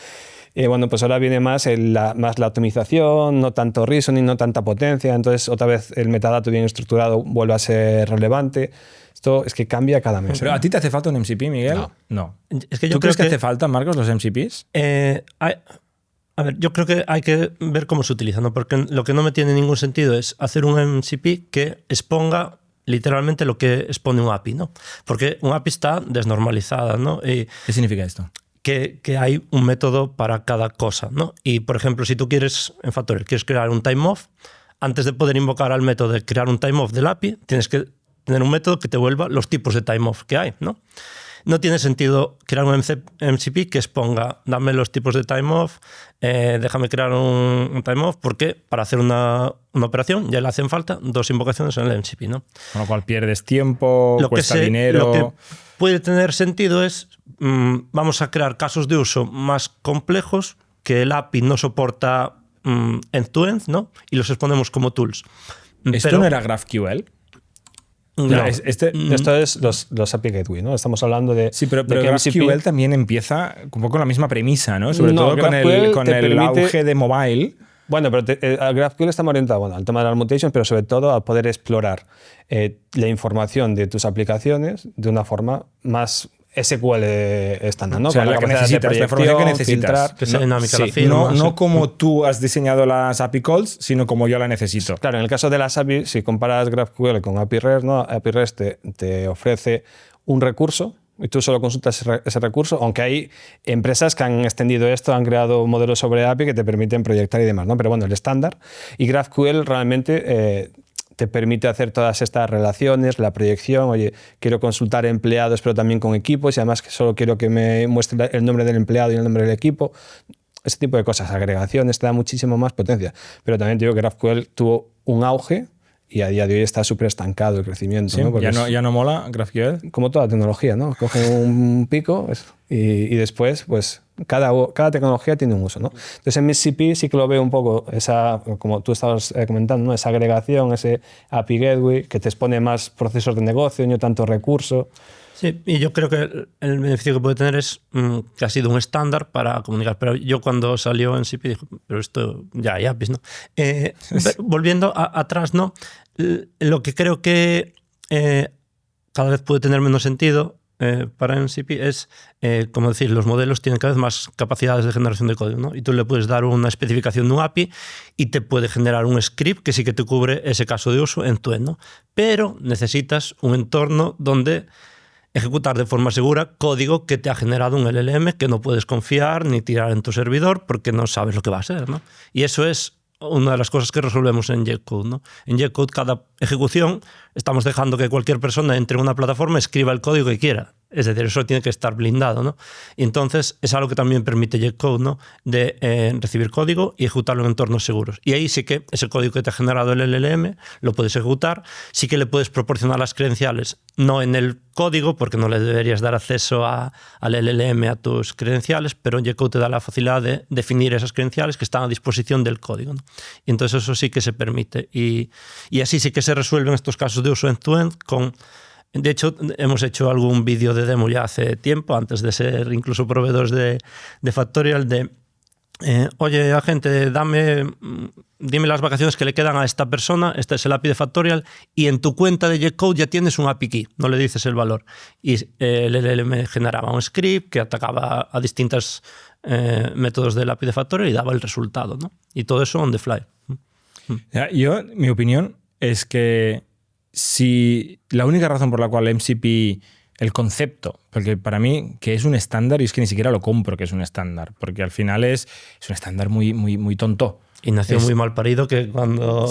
Bueno, pues ahora viene más la optimización, no tanto reasoning, no tanta potencia. Entonces, otra vez el metadato bien estructurado vuelve a ser relevante. Esto es que cambia cada mes. ¿Pero a ti te hace falta un MCP, Miguel? No. Es que ¿Tú crees que hace falta, Marcos, los MCPs? A ver, yo creo que hay que ver cómo se utiliza, ¿no? Porque lo que no me tiene ningún sentido es hacer un MCP que exponga literalmente lo que expone un API, ¿no? Porque un API está desnormalizada, ¿no? ¿Qué significa esto? Que hay un método para cada cosa, ¿no? Y, por ejemplo, si tú quieres, en Factorial, quieres crear un timeoff, antes de poder invocar al método de crear un timeoff del API, tienes que tener un método que te vuelva los tipos de timeoff que hay, ¿no? No tiene sentido crear un MCP que exponga, dame los tipos de timeoff, déjame crear un timeoff, porque para hacer una operación ya le hacen falta 2 invocaciones en el MCP, ¿no? Con lo cual pierdes tiempo, cuesta dinero. Lo que puede tener sentido es, vamos a crear casos de uso más complejos que el API no soporta end-to-end, ¿no? Y los exponemos como tools. ¿Esto no era GraphQL? No. Esto es los API Gateway, ¿no? Estamos hablando de... Sí, pero de GraphQL también empieza un poco con la misma premisa, ¿no? Sobre todo con el permite, auge de mobile. Bueno, pero GraphQL está muy orientado al tema de las mutations, pero sobre todo a poder explorar la información de tus aplicaciones de una forma más SQL estándar, ¿no? O sea, la información que necesitas. Filtrar, que sea dinámica la Sí, firma. no como tú has diseñado las API calls, sino como yo la necesito. Claro, en el caso de las API, si comparas GraphQL con API REST, ¿no? API REST te ofrece un recurso y tú solo consultas ese recurso, aunque hay empresas que han extendido esto, han creado modelos sobre API que te permiten proyectar y demás, ¿no? Pero bueno, el estándar. Y GraphQL realmente te permite hacer todas estas relaciones, la proyección, oye, quiero consultar empleados pero también con equipos y además que solo quiero que me muestre el nombre del empleado y el nombre del equipo. Ese tipo de cosas, agregaciones, te da muchísimo más potencia. Pero también te digo que GraphQL tuvo un auge y a día de hoy está súper estancado el crecimiento. Sí, ¿no? ya no mola GraphQL. Como toda tecnología, ¿no? Coge un pico y después, pues, cada tecnología tiene un uso, ¿no? Entonces en MCP sí que lo veo un poco, como tú estabas comentando, ¿no? Esa agregación, ese API Gateway que te expone más procesos de negocio, no tanto recurso. Sí, y yo creo que el beneficio que puede tener es que ha sido un estándar para comunicar. Pero yo cuando salió en MCP dije, pero esto ya hay APIs, ¿no? Volviendo atrás, ¿no? Lo que creo que cada vez puede tener menos sentido para MCP es, como decir, los modelos tienen cada vez más capacidades de generación de código, ¿no? Y tú le puedes dar una especificación de un API y te puede generar un script que sí que te cubre ese caso de uso end-to-end, ¿no? Pero necesitas un entorno donde ejecutar de forma segura código que te ha generado un LLM que no puedes confiar ni tirar en tu servidor porque no sabes lo que va a ser, ¿no? Y eso es una de las cosas que resolvemos en Jetcode, ¿no? En Jetcode, cada ejecución, estamos dejando que cualquier persona entre en una plataforma y escriba el código que quiera. Es decir, eso tiene que estar blindado, ¿no? Y entonces es algo que también permite Jetcode, ¿no? De recibir código y ejecutarlo en entornos seguros. Y ahí sí que ese código que te ha generado el LLM lo puedes ejecutar, sí que le puedes proporcionar las credenciales, no en el código, porque no le deberías dar acceso al LLM a tus credenciales, pero Jetcode te da la facilidad de definir esas credenciales que están a disposición del código, ¿no? Y entonces eso sí que se permite. Y así sí que se resuelven estos casos de uso end-to-end con De hecho, hemos hecho algún vídeo de demo ya hace tiempo, antes de ser incluso proveedores de Factorial, oye, agente, dime las vacaciones que le quedan a esta persona, este es el API de Factorial, y en tu cuenta de Jetcode ya tienes un API key, no le dices el valor. Y el LLM generaba un script que atacaba a distintos métodos del API de Factorial y daba el resultado, ¿no? Y todo eso on the fly. Mi opinión es que si la única razón por la cual MCP, el concepto, porque para mí que es un estándar, y es que ni siquiera lo compro que es un estándar, porque al final es un estándar muy, muy, muy tonto. Y nació muy mal parido que cuando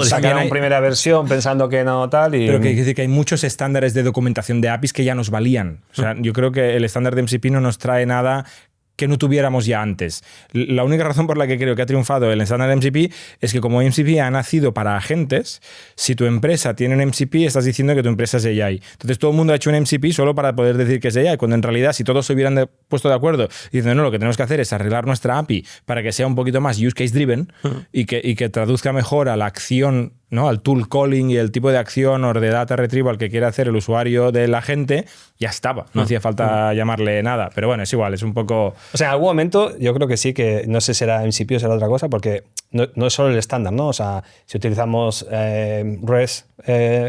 sacaron primera versión pensando que no tal. Pero que decir que hay muchos estándares de documentación de APIs que ya nos valían. O sea, yo creo que el estándar de MCP no nos trae nada que no tuviéramos ya antes. La única razón por la que creo que ha triunfado el estándar de MCP es que como MCP ha nacido para agentes, si tu empresa tiene un MCP, estás diciendo que tu empresa es AI. Entonces todo el mundo ha hecho un MCP solo para poder decir que es AI, cuando en realidad si todos se hubieran puesto de acuerdo y diciendo, no, lo que tenemos que hacer es arreglar nuestra API para que sea un poquito más use case driven y que traduzca mejor a la acción, ¿no? Al tool calling y el tipo de acción o de data retrieval que quiere hacer el usuario del agente, ya estaba. No hacía falta llamarle nada. Pero bueno, es igual, es un poco... O sea, en algún momento yo creo que sí, que no sé si será MCP o será otra cosa, porque no es solo el estándar, ¿no? O sea, si utilizamos REST,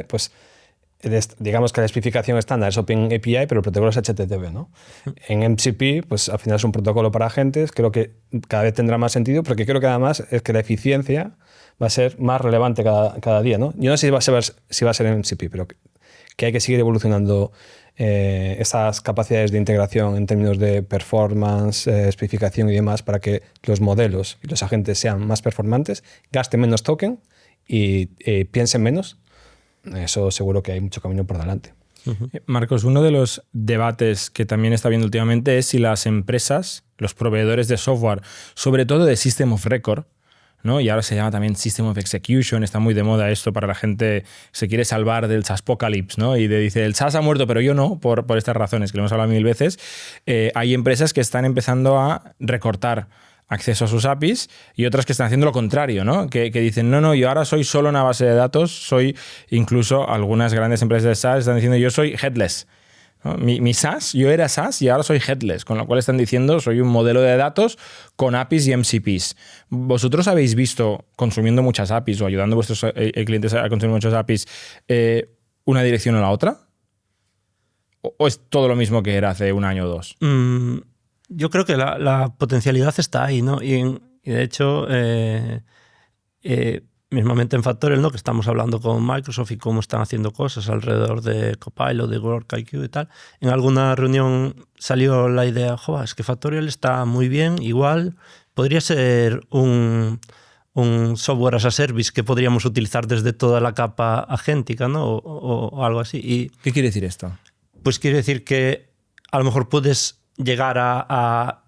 pues digamos que la especificación estándar es OpenAPI, pero el protocolo es HTTP, ¿no? En MCP, pues al final es un protocolo para agentes. Creo que cada vez tendrá más sentido, porque creo que además es que la eficiencia va a ser más relevante cada día, ¿no? Yo no sé si va a ser en MCP, pero que hay que seguir evolucionando esas capacidades de integración en términos de performance, especificación y demás, para que los modelos y los agentes sean más performantes, gasten menos token y piensen menos. Eso seguro que hay mucho camino por delante. Marcos, uno de los debates que también está viendo últimamente es si las empresas, los proveedores de software, sobre todo de System of Record, ¿no? Y ahora se llama también System of Execution, está muy de moda esto para la gente que se quiere salvar del SaaSpocalypse, ¿no? Y dice, el SaaS ha muerto, pero yo no, por estas razones que le hemos hablado 1000 veces. Hay empresas que están empezando a recortar acceso a sus APIs y otras que están haciendo lo contrario, ¿no? Que dicen, no, yo ahora soy solo una base de datos, incluso algunas grandes empresas de SaaS están diciendo, yo soy headless, ¿no? Mi SaaS, yo era SaaS y ahora soy headless, con lo cual están diciendo soy un modelo de datos con APIs y MCPs. ¿Vosotros habéis visto, consumiendo muchas APIs o ayudando a vuestros clientes a consumir muchas APIs, una dirección o la otra? ¿O es todo lo mismo que era hace un año o dos? Yo creo que la potencialidad está ahí, ¿no? Y de hecho, mismamente en Factorial, ¿no? Que estamos hablando con Microsoft y cómo están haciendo cosas alrededor de Copilot, de WorkIQ y tal. En alguna reunión salió la idea, es que Factorial está muy bien, igual podría ser un software as a service que podríamos utilizar desde toda la capa agéntica, ¿no? O algo así. ¿Qué quiere decir esto? Pues quiere decir que a lo mejor puedes llegar a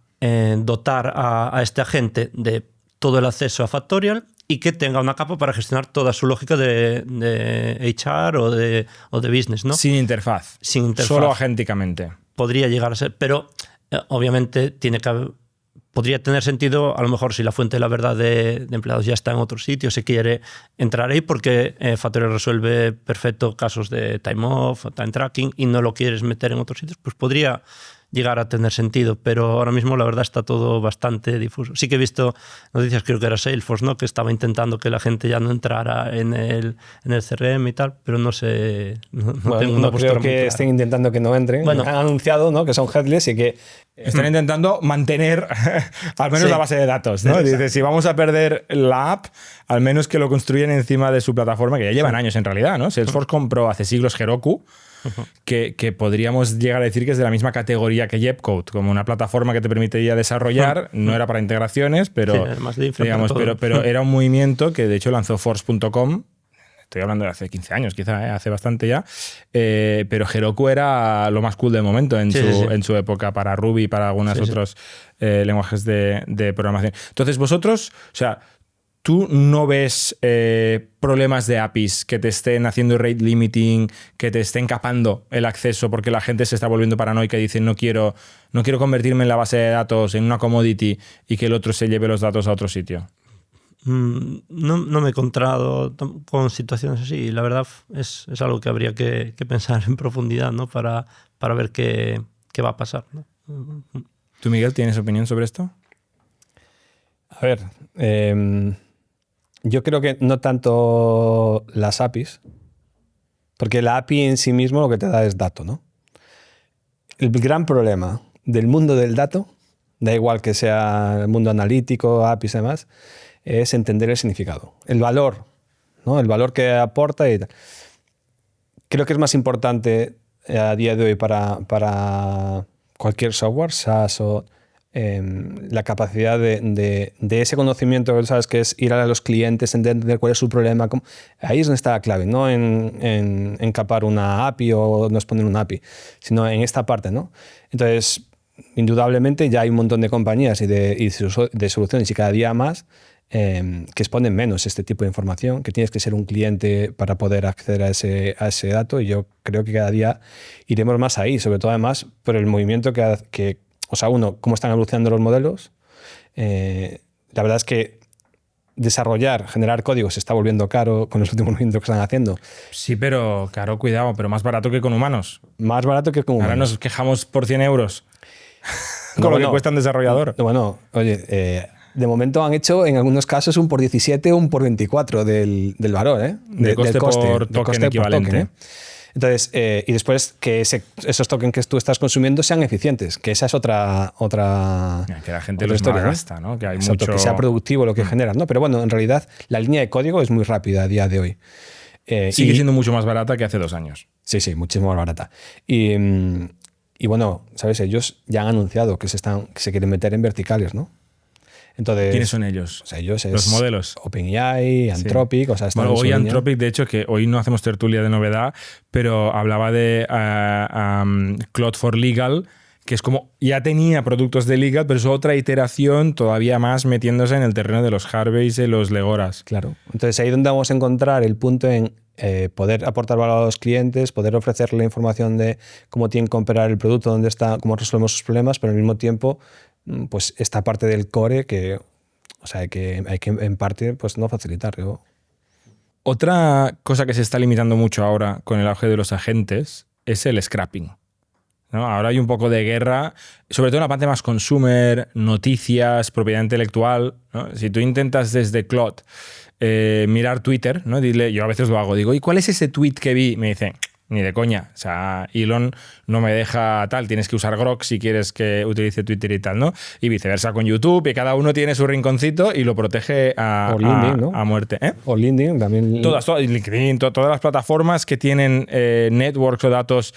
dotar a este agente de todo el acceso a Factorial y que tenga una capa para gestionar toda su lógica de HR o de business, ¿no? Sin interfaz. Sin interfaz. Solo agénticamente. Podría llegar a ser, pero obviamente podría tener sentido a lo mejor si la fuente de la verdad de empleados ya está en otro sitio, se quiere entrar ahí porque Factorial resuelve perfecto casos de time off, time tracking y no lo quieres meter en otros sitios, pues podría llegar a tener sentido, pero ahora mismo la verdad está todo bastante difuso. Sí que he visto noticias, creo que era Salesforce, ¿no? Que estaba intentando que la gente ya no entrara en el CRM y tal, pero no sé, no tengo una postura creo que estén intentando que no entren. Bueno, han anunciado, ¿no? Que son headless y que están intentando mantener al menos la base de datos, ¿no? Dice, si vamos a perder la app, al menos que lo construyan encima de su plataforma, que ya llevan años en realidad, ¿no? Salesforce compró hace siglos Heroku, que podríamos llegar a decir que es de la misma categoría que Jetcode, como una plataforma que te permitiría desarrollar, no era para integraciones, pero, pero era un movimiento que de hecho lanzó Force.com. Estoy hablando de hace 15 años, quizá, hace bastante ya. Pero Heroku era lo más cool del momento en su época para Ruby y para algunos otros lenguajes de programación. Entonces, vosotros, o sea, ¿tú no ves problemas de APIs que te estén haciendo rate limiting, que te estén capando el acceso porque la gente se está volviendo paranoica y dice no quiero convertirme en la base de datos en una commodity y que el otro se lleve los datos a otro sitio? No me he encontrado con situaciones así. Y la verdad es algo que habría que pensar en profundidad, ¿no? Para ver qué va a pasar, ¿no? ¿Tú, Miguel, tienes opinión sobre esto? A ver, yo creo que no tanto las APIs, porque la API en sí mismo lo que te da es dato, ¿no? El gran problema del mundo del dato, da igual que sea el mundo analítico, APIs y demás, es entender el significado, el valor, ¿no? El valor que aporta y tal. Creo que es más importante a día de hoy para cualquier software, SaaS o la capacidad de ese conocimiento, ¿sabes? Que es ir a los clientes, entender cuál es su problema. Ahí es donde está la clave, no en encapar una API o no exponer una API, sino en esta parte, ¿no? Entonces, indudablemente ya hay un montón de compañías y de soluciones y cada día más que exponen menos este tipo de información, que tienes que ser un cliente para poder acceder a ese dato, y yo creo que cada día iremos más ahí, sobre todo además por el movimiento que o sea, cómo están evolucionando los modelos. La verdad es que generar código se está volviendo caro con los últimos movimientos que están haciendo. Sí, pero caro, cuidado, pero más barato que con humanos. Más barato que con humanos. Ahora nos quejamos por 100 euros con lo que cuesta un desarrollador. Bueno, oye, de momento han hecho en algunos casos un por 17 o un por 24 del valor, De coste por token equivalente. Entonces, y después que esos tokens que tú estás consumiendo sean eficientes, que esa es otra que la gente los historia, malgasta, ¿no? Que hay exacto, mucho... que sea productivo lo que generan, ¿no? Pero bueno, en realidad la línea de código es muy rápida a día de hoy. Sigue siendo mucho más barata que hace 2 años. Sí, muchísimo más barata. Y bueno, ¿sabes? Ellos ya han anunciado que se quieren meter en verticales, ¿no? Entonces, ¿quiénes son ellos? O sea, ellos los modelos. OpenAI, Anthropic, o sea, bueno, hoy Anthropic, de hecho, que hoy no hacemos tertulia de novedad, pero hablaba de Claude for Legal, que es como, ya tenía productos de legal, pero es otra iteración todavía más metiéndose en el terreno de los Harveys y los Legoras. Claro. Entonces ahí es donde vamos a encontrar el punto en poder aportar valor a los clientes, poder ofrecerle la información de cómo tienen que operar el producto, dónde está, cómo resolvemos sus problemas, pero al mismo tiempo pues esta parte del core que hay que en parte pues no facilitar. ¿No? Otra cosa que se está limitando mucho ahora con el auge de los agentes es el scrapping, ¿no? Ahora hay un poco de guerra, sobre todo en la parte más consumer, noticias, propiedad intelectual, ¿no? Si tú intentas desde Claude mirar Twitter, ¿no? Dile, yo a veces lo hago, digo, ¿y cuál es ese tweet que vi? Me dice, ni de coña. O sea, Elon no me deja tal, tienes que usar Grok si quieres que utilice Twitter y tal, ¿no? Y viceversa con YouTube, y cada uno tiene su rinconcito y lo protege a LinkedIn, ¿no? a muerte. O LinkedIn también. Todas LinkedIn, todas las plataformas que tienen networks o datos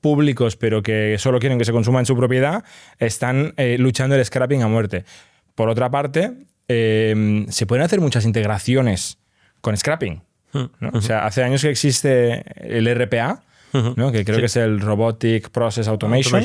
públicos, pero que solo quieren que se consuma en su propiedad, están luchando el scrapping a muerte. Por otra parte, se pueden hacer muchas integraciones con scrapping, ¿no? O sea, hace años que existe el RPA, ¿no? Que creo que es el Robotic Process Automation,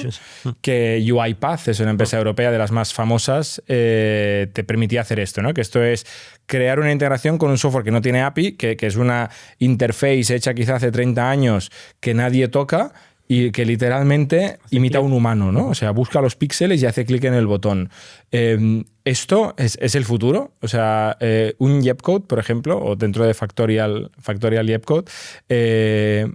que UiPath es una empresa europea de las más famosas, te permitía hacer esto, ¿no? Que esto es crear una integración con un software que no tiene API, que es una interface hecha quizá hace 30 años que nadie toca, y que literalmente imita a un humano, ¿no? O sea, busca los píxeles y hace clic en el botón. ¿Esto es el futuro? O sea, un Yepcode, por ejemplo, o dentro de Factorial Yepcode,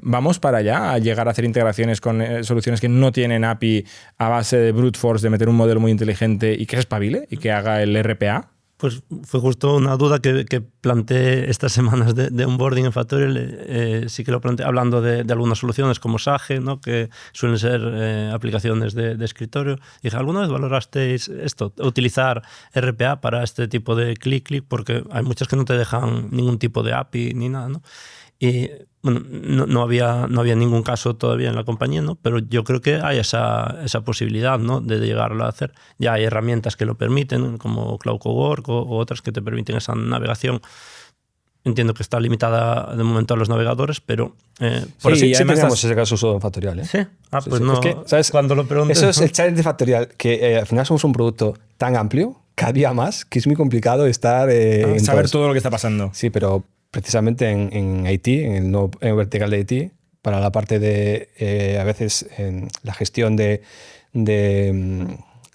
vamos para allá a llegar a hacer integraciones con soluciones que no tienen API a base de brute force, de meter un modelo muy inteligente y que espabile y que haga el RPA. Pues fue justo una duda que planteé estas semanas de onboarding en Factorial. Sí que lo planteé hablando de algunas soluciones como Sage, ¿no? Que suelen ser aplicaciones de escritorio. Y dije, ¿alguna vez valorasteis esto? Utilizar RPA para este tipo de click, porque hay muchas que no te dejan ningún tipo de API ni nada, ¿no? Y bueno, no había ningún caso todavía en la compañía, ¿no? Pero yo creo que hay esa posibilidad, ¿no? De llegarlo a hacer. Ya hay herramientas que lo permiten, como Cloud Cowork o otras que te permiten esa navegación. Entiendo que está limitada de momento a los navegadores, pero... por sí teníamos ese caso usado en Factorial, ¿eh? Sí. Pues no, es que, ¿sabes? Cuando lo preguntes... Eso es el challenge de Factorial, que al final somos un producto tan amplio, cada día más, que es muy complicado estar... saber todo lo que está pasando. Sí, pero... precisamente en IT, en el vertical de IT, para la parte de, a veces, en la gestión de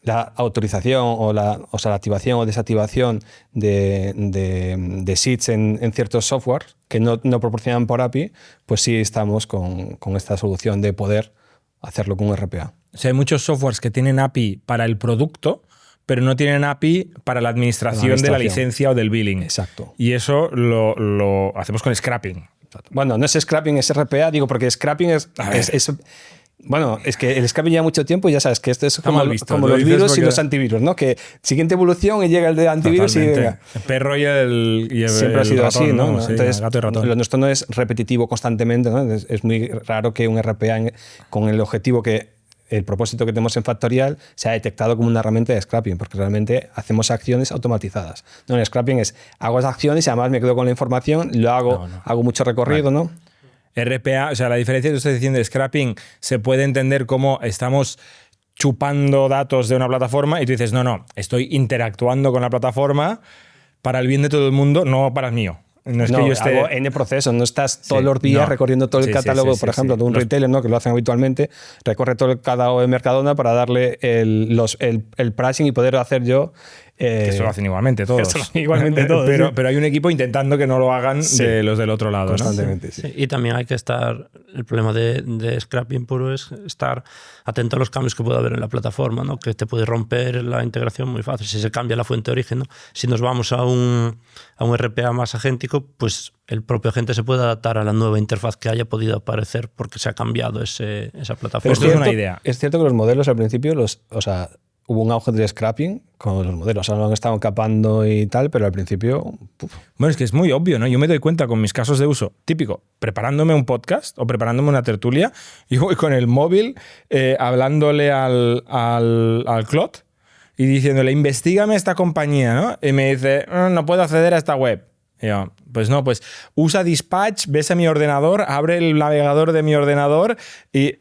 la autorización o la activación o desactivación de seeds en ciertos softwares que no proporcionan por API, pues sí estamos con esta solución de poder hacerlo con un RPA. O sea, hay muchos softwares que tienen API para el producto, pero no tienen API para la administración de la licencia o del billing. Exacto. Y eso lo hacemos con scrapping. Bueno, no es scrapping, es RPA, digo, porque scrapping es bueno, es que el scrapping lleva mucho tiempo y ya sabes que esto es como los virus y los antivirus, ¿no? Que siguiente evolución y llega el de antivirus. Totalmente. Y venga. El perro y el siempre ha sido ratón, así, ¿no? Sí, entonces, gato y ratón. lo nuestro no es repetitivo constantemente, ¿no? Es muy raro que un RPA con el objetivo el propósito que tenemos en Factorial se ha detectado como una herramienta de scrapping, porque realmente hacemos acciones automatizadas. No, en scrapping hago las acciones y además me quedo con la información, hago mucho recorrido, ¿no? RPA, o sea, la diferencia que estás diciendo de scrapping se puede entender como estamos chupando datos de una plataforma y tú dices, no, estoy interactuando con la plataforma para el bien de todo el mundo, no para el mío. No es que yo esté... hago N procesos, no estás todos los días recorriendo todo el catálogo, por ejemplo, de un retailer, ¿no? Que lo hacen habitualmente, recorre todo el catálogo de Mercadona para darle el pricing y poder hacer yo... que eso lo hacen igualmente todos. Pero hay un equipo intentando que no lo hagan de los del otro lado. Constantemente, ¿no? Sí, y también hay que estar... El problema de scrapping puro es estar atento a los cambios que puede haber en la plataforma, ¿no? Que te puede romper la integración muy fácil. Si se cambia la fuente de origen, ¿no? Si nos vamos a un RPA más agéntico, pues el propio agente se puede adaptar a la nueva interfaz que haya podido aparecer porque se ha cambiado esa plataforma. Pero es una idea. Es cierto que los modelos al principio, hubo un auge del scrapping con los modelos. Ahora lo han estado capando y tal, pero al principio... Bueno, es que es muy obvio, ¿no? Yo me doy cuenta con mis casos de uso típico, preparándome un podcast o preparándome una tertulia, y voy con el móvil hablándole al Claude y diciéndole, investígame esta compañía, ¿no? Y me dice, no puedo acceder a esta web. Y yo, pues no, pues usa Dispatch, ves a mi ordenador, abre el navegador de mi ordenador y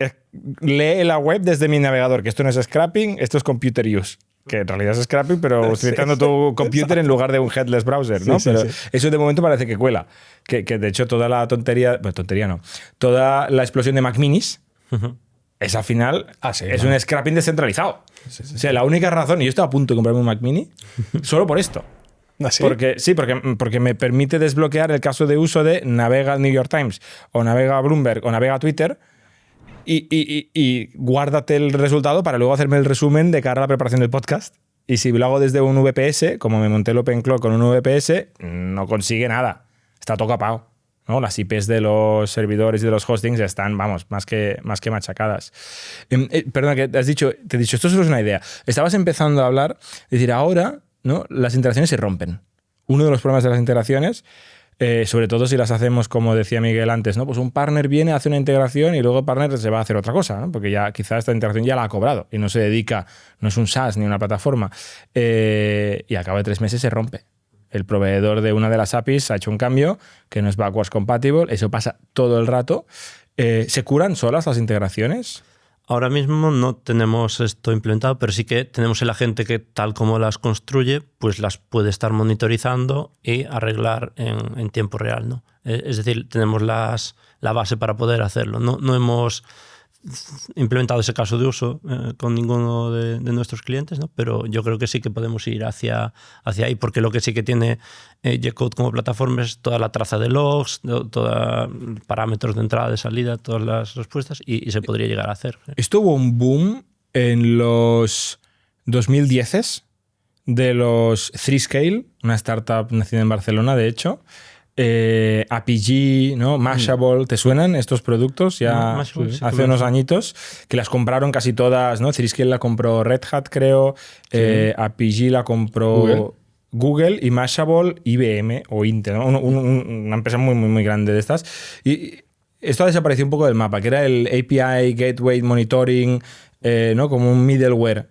lee la web desde mi navegador, que esto no es scrapping, esto es computer use. Que en realidad es scrapping, pero utilizando tu computer en lugar de un headless browser, ¿no? Pero eso de momento parece que cuela. Que de hecho toda la toda la explosión de Mac Minis, es al final es un scrapping descentralizado. O sea, la única razón, y yo estaba a punto de comprarme un Mac Mini, solo por esto. ¿Sí? Porque me permite desbloquear el caso de uso de navega al New York Times o navega a Bloomberg o navega a Twitter y guárdate el resultado para luego hacerme el resumen de cara a la preparación del podcast. Y si lo hago desde un VPS, como me monté el OpenClaw con un VPS, no consigue nada. Está todo capado, ¿no? Las IPs de los servidores y de los hostings están, vamos, más que machacadas. Perdona, que te he dicho, esto solo es una idea. Estabas empezando a hablar, es decir, ahora, ¿no? Las integraciones se rompen. Uno de los problemas de las integraciones, sobre todo si las hacemos, como decía Miguel antes, ¿no? Pues un partner viene, hace una integración y luego el partner se va a hacer otra cosa, ¿no? Porque ya quizás esta integración ya la ha cobrado y no se dedica, no es un SaaS ni una plataforma. Y a cabo de 3 meses se rompe. El proveedor de una de las APIs ha hecho un cambio que no es backwards compatible, eso pasa todo el rato. ¿Se curan solas las integraciones? Ahora mismo no tenemos esto implementado, pero sí que tenemos el agente que, tal como las construye, pues las puede estar monitorizando y arreglar en tiempo real, ¿no? Es decir, tenemos la base para poder hacerlo. No hemos implementado ese caso de uso con ninguno de nuestros clientes, ¿no? Pero yo creo que sí que podemos ir hacia ahí, porque lo que sí que tiene G-Code como plataforma es toda la traza de logs, todos parámetros de entrada, de salida, todas las respuestas, y se podría llegar a hacer. Esto hubo un boom en los 2010s de los 3Scale, una startup nacida en Barcelona, de hecho. APG, ¿no? Mashable, ¿te suenan estos productos? Ya Mashable, sí, hace unos añitos que las compraron casi todas, ¿no? 3Scale la compró Red Hat, creo. APG la compró Google y Mashable IBM o Intel, ¿no? Una empresa muy, muy, muy grande de estas. Y esto ha desaparecido un poco del mapa, que era el API Gateway Monitoring, ¿no? Como un middleware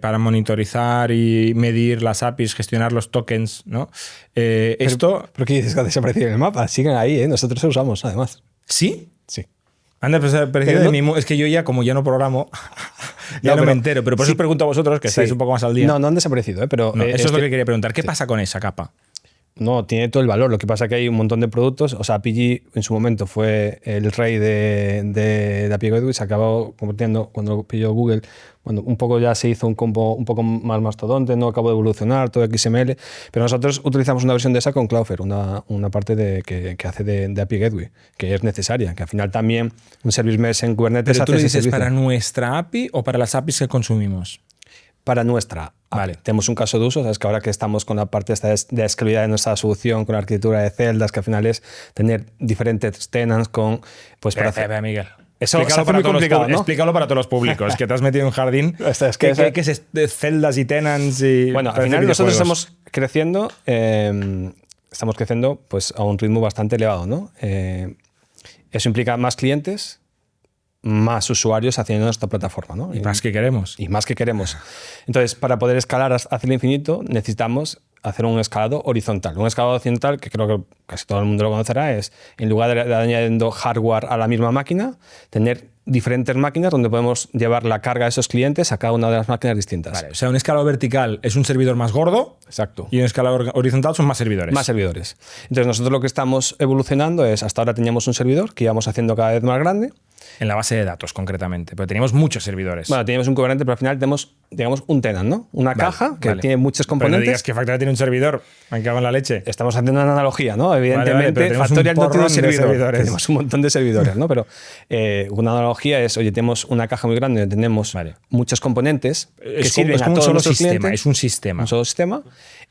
para monitorizar y medir las APIs, gestionar los tokens, ¿no? ¿Pero qué dices que ha desaparecido en el mapa? Siguen ahí, ¿eh? Nosotros lo usamos, además. ¿Sí? Sí. Han desaparecido de mí. Es que yo ya, como ya no programo, ya no me entero. Pero por eso os pregunto a vosotros, que estáis un poco más al día. No han desaparecido, ¿eh? Pero eso es lo que quería preguntar. ¿Qué pasa con esa capa? No, tiene todo el valor. Lo que pasa es que hay un montón de productos. O sea, API en su momento fue el rey de API Gateway. Se acabó convirtiendo, cuando lo pilló Google, bueno, un poco ya se hizo un combo un poco más mastodonte, no acabó de evolucionar, todo XML. Pero nosotros utilizamos una versión de esa con Cloudflare, una parte que hace de API Gateway, que es necesaria, que al final también un service mesh en Kubernetes ¿Pero tú hace lo ese dices servicio. para nuestra API o para las APIs que consumimos? Para nuestra API. Vale. Tenemos un caso de uso, sabes que ahora que estamos con la parte esta de escalabilidad de nuestra solución, con la arquitectura de celdas, que al final es tener diferentes tenants con... Pues para hacer... Miguel. Eso Explícalo se hace para muy todos los complicado, ¿no? Explícalo para todos los públicos, que te has metido en un jardín. Es que ¿Qué es de celdas y tenants y... Bueno, al parece final nosotros videojuegos? estamos creciendo pues, a un ritmo bastante elevado, ¿no? Eso implica más clientes, más usuarios haciendo nuestra plataforma, ¿no? Y más que queremos. Y más que queremos. Entonces, para poder escalar hacia el infinito, necesitamos hacer un escalado horizontal. Un escalado horizontal, que creo que casi todo el mundo lo conocerá, es, en lugar de añadiendo hardware a la misma máquina, tener diferentes máquinas donde podemos llevar la carga de esos clientes a cada una de las máquinas distintas. Vale, o sea, un escalador vertical es un servidor más gordo. Exacto. Y un escalador horizontal son más servidores. Más servidores. Entonces, nosotros lo que estamos evolucionando es, hasta ahora teníamos un servidor que íbamos haciendo cada vez más grande. En la base de datos, concretamente. Pero teníamos muchos servidores. Bueno, teníamos un Kubernetes, pero al final tenemos, digamos, un tenant, ¿no? Una caja que tiene muchos Pero no componentes. digas que Factorial tiene un servidor. Me cago en la leche. Estamos haciendo una analogía, ¿no? Evidentemente, Vale, pero tenemos Factorial un no tiene un porrón de servidor. servidores. Tenemos un montón de servidores, ¿no? Pero una analogía es, oye, tenemos una caja muy grande donde tenemos muchos componentes que sirven es a como un todos solo nuestros sistema. clientes. Es un sistema. Un solo sistema.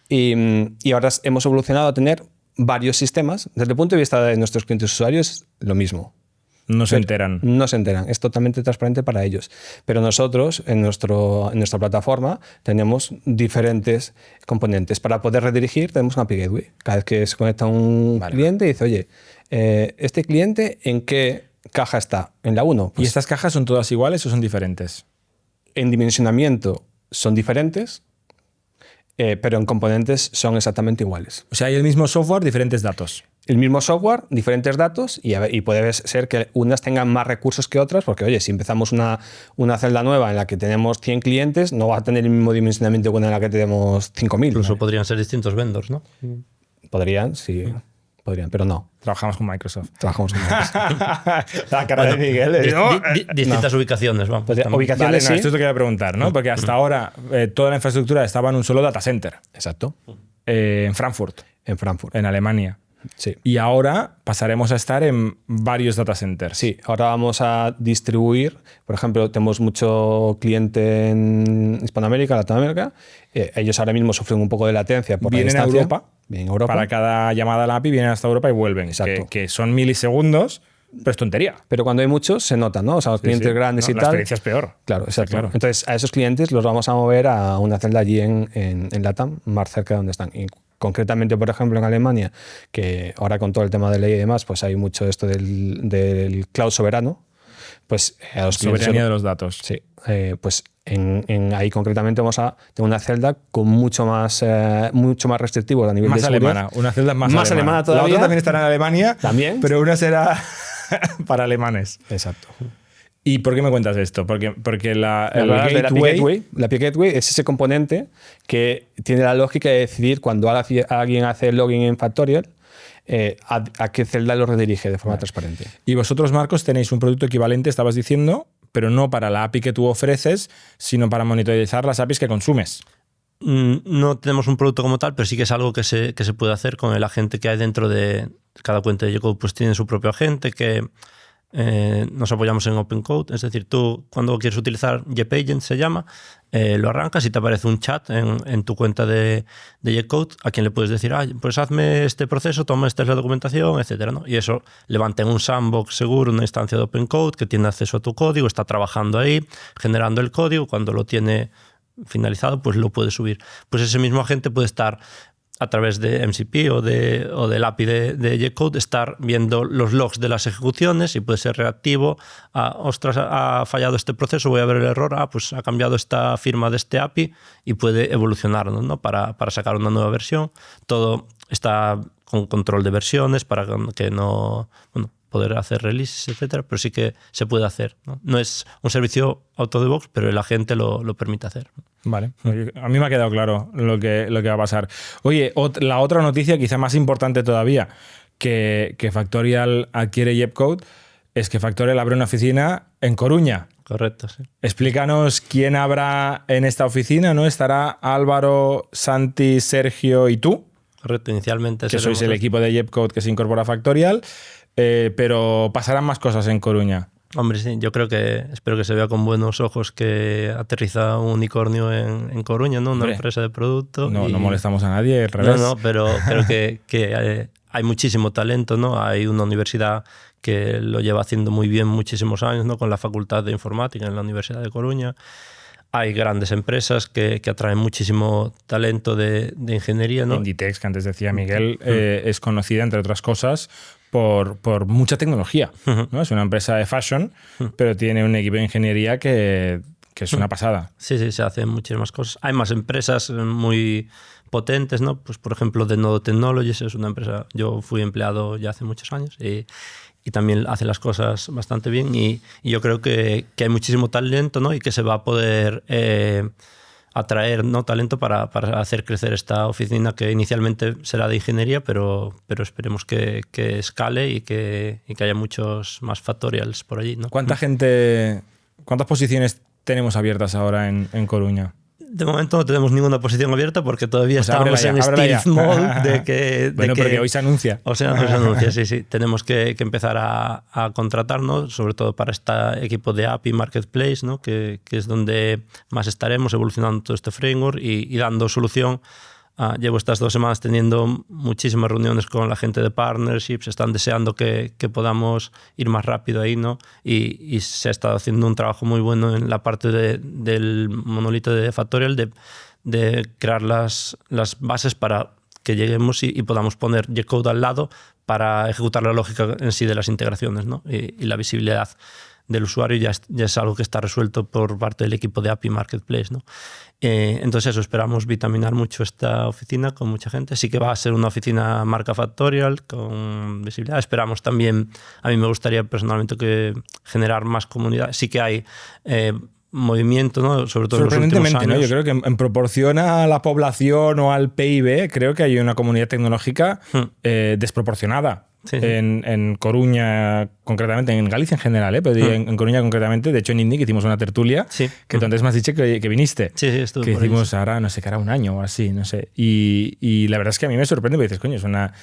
Y ahora hemos evolucionado a tener varios sistemas. Desde el punto de vista de nuestros clientes usuarios, lo mismo. No se enteran. No se enteran. Es totalmente transparente para ellos. Pero nosotros, en nuestra plataforma, tenemos diferentes componentes. Para poder redirigir, tenemos una API Gateway. Cada vez que se conecta un cliente, dice, oye, ¿este cliente en qué caja está? ¿En la 1? ¿Y estas cajas son todas iguales o son diferentes? En dimensionamiento son diferentes, pero en componentes son exactamente iguales. O sea, hay el mismo software, diferentes datos. El mismo software, diferentes datos, y puede ser que unas tengan más recursos que otras, porque, oye, si empezamos una celda nueva en la que tenemos 100 clientes, no va a tener el mismo dimensionamiento que una en la que tenemos 5.000. Incluso ¿vale? podrían ser distintos vendors, ¿no? Podrían, sí. Podrían, pero no. Trabajamos con Microsoft. Trabajamos con Microsoft. La cara de Miguel. Distintas ubicaciones, vamos. Pues, también. ubicaciones, Vale, no, sí. esto te quería preguntar, ¿no? Porque hasta ahora toda la infraestructura estaba en un solo data center. Exacto. En Frankfurt, En Frankfurt. en Alemania. Sí. Y ahora pasaremos a estar en varios data centers. Sí, ahora vamos a distribuir, por ejemplo, tenemos mucho cliente en Hispanoamérica, Latinoamérica, ellos ahora mismo sufren un poco de latencia por Vienen la a distancia. Europa. Vienen a Europa. Para cada llamada a la API vienen hasta Europa y vuelven. Exacto. Que son milisegundos, pero es tontería. Pero cuando hay muchos, se nota, ¿no? O sea, los clientes Sí. grandes No, y la tal. experiencia es peor. Claro, exacto. Claro. Entonces, a esos clientes los vamos a mover a una celda allí en LATAM, más cerca de donde están. Y concretamente, por ejemplo, en Alemania, que ahora con todo el tema de ley y demás, pues hay mucho esto del cloud soberano. Pues a los clientes Soberanía de los datos. Sí, pues ahí concretamente vamos a tener una celda con mucho más restrictivo a nivel Más de seguridad. alemana. Una celda más Más alemana La todavía. otra también estará en Alemania. También. Pero una será para alemanes. Exacto. ¿Y por qué me cuentas esto? Porque la API Gateway es ese componente que tiene la lógica de decidir cuando alguien hace login en Factorial a qué celda lo redirige de forma transparente. Y vosotros, Marcos, tenéis un producto equivalente, estabas diciendo, pero no para la API que tú ofreces, sino para monitorizar las APIs que consumes. No tenemos un producto como tal, pero sí que es algo que se puede hacer con el agente que hay dentro de cada cuenta de J-Code, pues tiene su propio agente que nos apoyamos en OpenCode. Es decir, tú cuando quieres utilizar JPagent se llama, lo arrancas y te aparece un chat en tu cuenta de J-Code a quien le puedes decir, pues hazme este proceso, toma esta es la documentación, etcétera, ¿no? Y eso levanta en un sandbox seguro una instancia de OpenCode que tiene acceso a tu código, está trabajando ahí, generando el código, cuando lo tiene finalizado, pues lo puede subir. Pues ese mismo agente puede estar a través de MCP o del API de J-Code, estar viendo los logs de las ejecuciones y puede ser reactivo. Ostras, ha fallado este proceso, voy a ver el error. Pues ha cambiado esta firma de este API y puede evolucionar, ¿no? Para sacar una nueva versión. Todo está con control de versiones para que no... Bueno, poder hacer releases, etcétera, pero sí que se puede hacer, ¿no? No es un servicio out of the box, pero el agente lo permite hacer. Vale, a mí me ha quedado claro lo que va a pasar. Oye, la otra noticia, quizá más importante todavía, que Factorial adquiere Jepcode, es que Factorial abre una oficina en Coruña. Correcto, sí. Explícanos quién habrá en esta oficina, ¿no? Estará Álvaro, Santi, Sergio y tú. Correcto, inicialmente que sois el equipo de Jepcode que se incorpora a Factorial, pero pasarán más cosas en Coruña. Hombre, sí, yo espero que se vea con buenos ojos que aterriza un unicornio en Coruña, ¿no? Una empresa de producto. No molestamos a nadie, al revés. No, pero que hay muchísimo talento, ¿no? Hay una universidad que lo lleva haciendo muy bien muchísimos años, ¿no? Con la Facultad de Informática en la Universidad de Coruña. Hay grandes empresas que atraen muchísimo talento de ingeniería, ¿no? Inditex, que antes decía Miguel, es conocida, entre otras cosas, por mucha tecnología, ¿no? Es una empresa de fashion, pero tiene un equipo de ingeniería que es una pasada. Sí, se hacen muchísimas cosas. Hay más empresas muy potentes, ¿no? Pues, por ejemplo, de Nodo Technologies es una empresa, yo fui empleado ya hace muchos años y también hace las cosas bastante bien y yo creo que hay muchísimo talento, ¿no? Y que se va a poder atraer, ¿no? Talento para hacer crecer esta oficina que inicialmente será de ingeniería, pero esperemos que escale y que haya muchos más Factorials por allí, ¿no? ¿Cuántas posiciones tenemos abiertas ahora en Coruña? De momento no tenemos ninguna posición abierta porque todavía estamos en stealth mode porque hoy se anuncia. O sea, se anuncia, sí. Tenemos que empezar a contratarnos, sobre todo para este equipo de API Marketplace, ¿no? Que es donde más estaremos evolucionando todo este framework y dando solución. Llevo estas 2 semanas teniendo muchísimas reuniones con la gente de partnerships, están deseando que podamos ir más rápido ahí, ¿no? Y se ha estado haciendo un trabajo muy bueno en la parte del monolito de Factorial de crear las bases para que lleguemos y podamos poner Jepcode al lado para ejecutar la lógica en sí de las integraciones, ¿no? Y la visibilidad del usuario ya es algo que está resuelto por parte del equipo de API Marketplace, ¿no? Entonces eso, esperamos vitaminar mucho esta oficina con mucha gente. Sí que va a ser una oficina marca Factorial con visibilidad. Esperamos también, a mí me gustaría personalmente generar más comunidad. Sí que hay movimiento, ¿no? Sobre todo en los últimos años. ¿no? Yo creo que en proporción a la población o al PIB, creo que hay una comunidad tecnológica desproporcionada. Sí. En Coruña, concretamente, en Galicia en general, pero en Coruña concretamente. De hecho, en INNIC hicimos una tertulia que tú antes me has dicho que viniste. Sí, estuve que hicimos ahora, no sé, que era un año o así, no sé. Y la verdad es que a mí me sorprende porque dices, coño, es una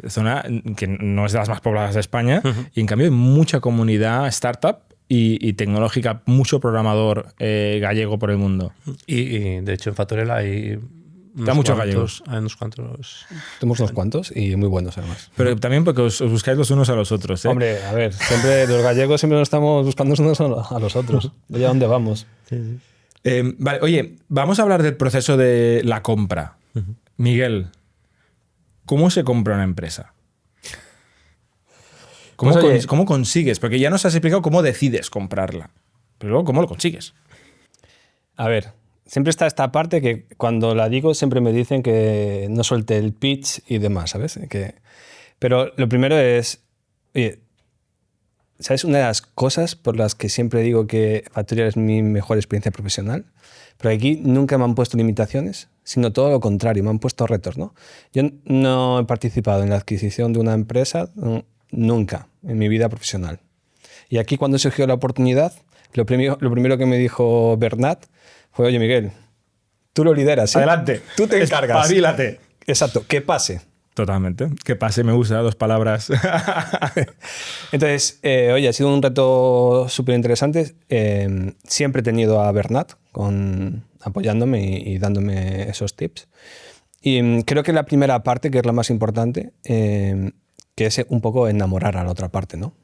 zona que no es de las más pobladas de España y en cambio hay mucha comunidad startup y tecnológica, mucho programador gallego por el mundo. Y de hecho en Factorial hay muchos gallegos. Hay unos cuantos. Tenemos unos cuantos y muy buenos además. Pero también porque os buscáis los unos a los otros, ¿eh? Hombre, a ver, siempre los gallegos siempre nos estamos buscando unos a los otros. ¿De dónde vamos? Sí. Vale, oye, vamos a hablar del proceso de la compra. Miguel, ¿cómo se compra una empresa? ¿Cómo consigues? Porque ya nos has explicado cómo decides comprarla. Pero luego, ¿cómo lo consigues? A ver, siempre está esta parte que cuando la digo siempre me dicen que no suelte el pitch y demás, ¿sabes? Pero lo primero es, oye, ¿sabes? Una de las cosas por las que siempre digo que Factorial es mi mejor experiencia profesional, pero aquí nunca me han puesto limitaciones, sino todo lo contrario, me han puesto retos, ¿no? Yo no he participado en la adquisición de una empresa nunca en mi vida profesional. Y aquí cuando surgió la oportunidad, lo primero que me dijo Bernat fue, oye Miguel, tú lo lideras, ¿sí? Adelante. Tú te encargas. Espabilate. Exacto, que pase. Totalmente. Que pase, me gusta, 2 palabras. Entonces, oye, ha sido un reto súper interesante. Siempre he tenido a Bernat apoyándome y dándome esos tips. Y creo que la primera parte, que es la más importante, que es un poco enamorar a la otra parte, ¿no?